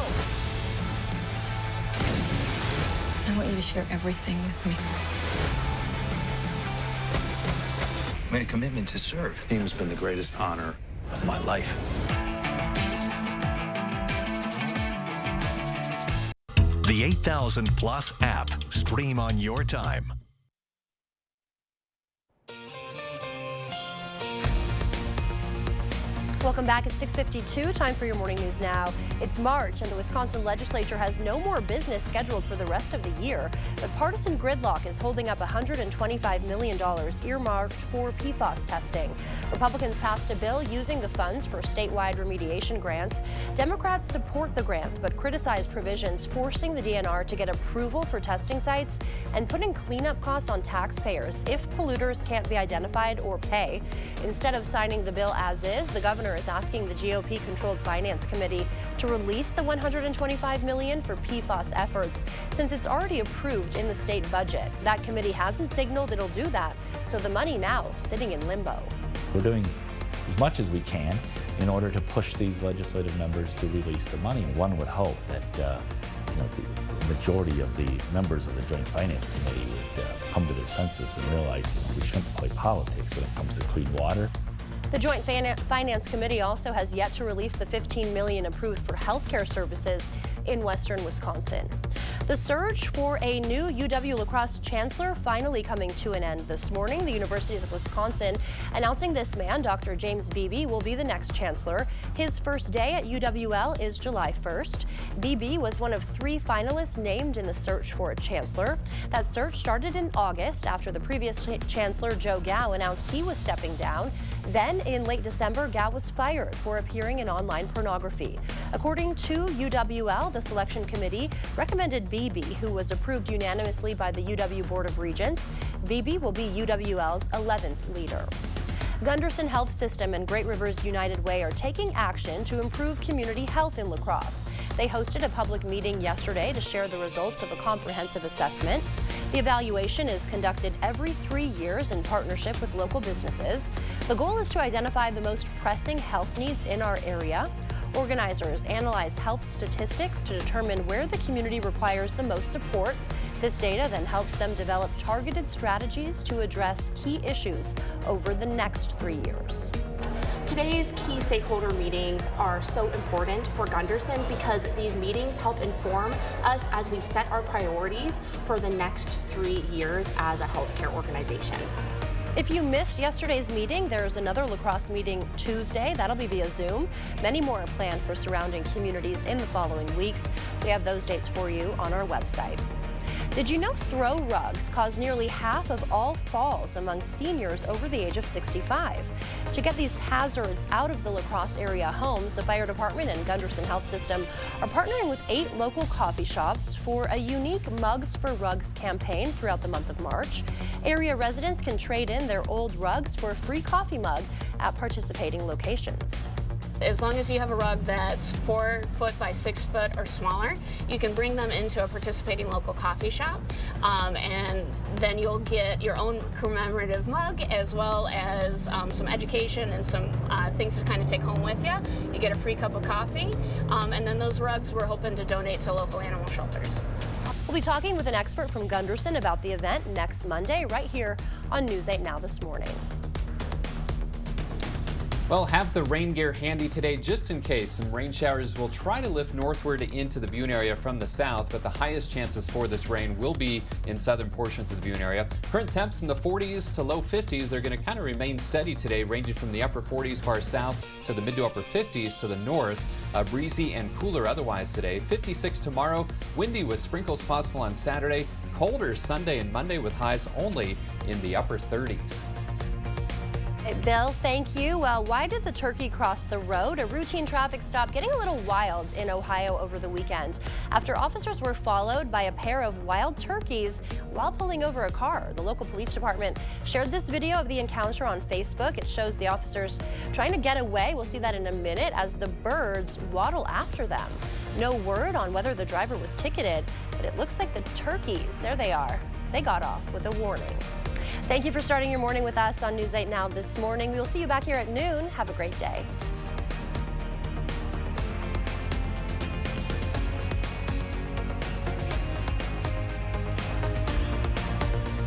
[SPEAKER 30] I want you to share everything with me.
[SPEAKER 32] I made a commitment to serve. It has been the greatest honor of my life.
[SPEAKER 33] The 8000 Plus app. Stream on your time.
[SPEAKER 2] Welcome back at 6:52. Time for your morning news now. It's March, and the Wisconsin legislature has no more business scheduled for the rest of the year. But partisan gridlock is holding up $125 million earmarked for PFAS testing. Republicans passed a bill using the funds for statewide remediation grants. Democrats support the grants, but criticize provisions forcing the DNR to get approval for testing sites and putting cleanup costs on taxpayers if polluters can't be identified or pay. Instead of signing the bill as is, the governor is asking the GOP-controlled Finance Committee to release the $125 million for PFAS efforts since it's already approved in the state budget. That committee hasn't signaled it'll do that, so the money now sitting in limbo.
[SPEAKER 34] We're doing as much as we can in order to push these legislative members to release the money. One would hope that the majority of the members of the Joint Finance Committee would come to their senses and realize we shouldn't play politics when it comes to clean water.
[SPEAKER 2] The Joint Finance Committee also has yet to release the $15 million approved for healthcare services. in western Wisconsin. The search for a new UW La Crosse chancellor finally coming to an end this morning. The University of Wisconsin announcing this man, Dr. James Beebe, will be the next chancellor. His first day at UWL is July 1st. Beebe was one of 3 finalists named in the search for a chancellor. That search started in August after the previous chancellor, Joe Gao, announced he was stepping down. Then in late December, Gao was fired for appearing in online pornography. According to UWL, the selection committee recommended Beebe, who was approved unanimously by the UW Board of Regents. Beebe will be UWL's 11th leader. Gunderson Health System and Great Rivers United Way are taking action to improve community health in La Crosse. They hosted a public meeting yesterday to share the results of a comprehensive assessment. The evaluation is conducted every 3 years in partnership with local businesses. The goal is to identify the most pressing health needs in our area. Organizers analyze health statistics to determine where the community requires the most support. This data then helps them develop targeted strategies to address key issues over the next 3 years.
[SPEAKER 1] Today's key stakeholder meetings are so important for Gunderson because these meetings help inform us as we set our priorities for the next 3 years as a healthcare organization.
[SPEAKER 2] If you missed yesterday's meeting, there's another La Crosse meeting Tuesday. That'll be via Zoom. Many more are planned for surrounding communities in the following weeks. We have those dates for you on our website. Did you know throw rugs cause nearly half of all falls among seniors over the age of 65? To get these hazards out of the La Crosse area homes, the fire department and Gunderson Health System are partnering with 8 local coffee shops for a unique Mugs for Rugs campaign throughout the month of March. Area residents can trade in their old rugs for a free coffee mug at participating locations.
[SPEAKER 1] As long as you have a rug that's 4 foot by 6 foot or smaller, you can bring them into a participating local coffee shop, and then you'll get your own commemorative mug as well as some education and some things to kind of take home with you. You get a free cup of coffee, and then those rugs we're hoping to donate to local animal shelters.
[SPEAKER 2] We'll be talking with an expert from Gunderson about the event next Monday right here on News 8 Now this morning.
[SPEAKER 3] Well, have the rain gear handy today just in case. Some rain showers will try to lift northward into the Boone area from the south, but the highest chances for this rain will be in southern portions of the Boone area. Current temps in the 40s to low 50s. They're going to kind of remain steady today, ranging from the upper 40s far south to the mid to upper 50s to the north. Breezy and cooler otherwise today. 56 tomorrow. Windy with sprinkles possible on Saturday. Colder Sunday and Monday with highs only in the upper 30s.
[SPEAKER 2] Bill, thank you. Well, why did the turkey cross the road? A routine traffic stop getting a little wild in Ohio over the weekend after officers were followed by a pair of wild turkeys while pulling over a car. The local police department shared this video of the encounter on Facebook. It shows the officers trying to get away. We'll see that in a minute as the birds waddle after them. No word on whether the driver was ticketed, but it looks like the turkeys, there they are, they got off with a warning. Thank you for starting your morning with us on News 8 Now this morning. We will see you back here at noon. Have a great day.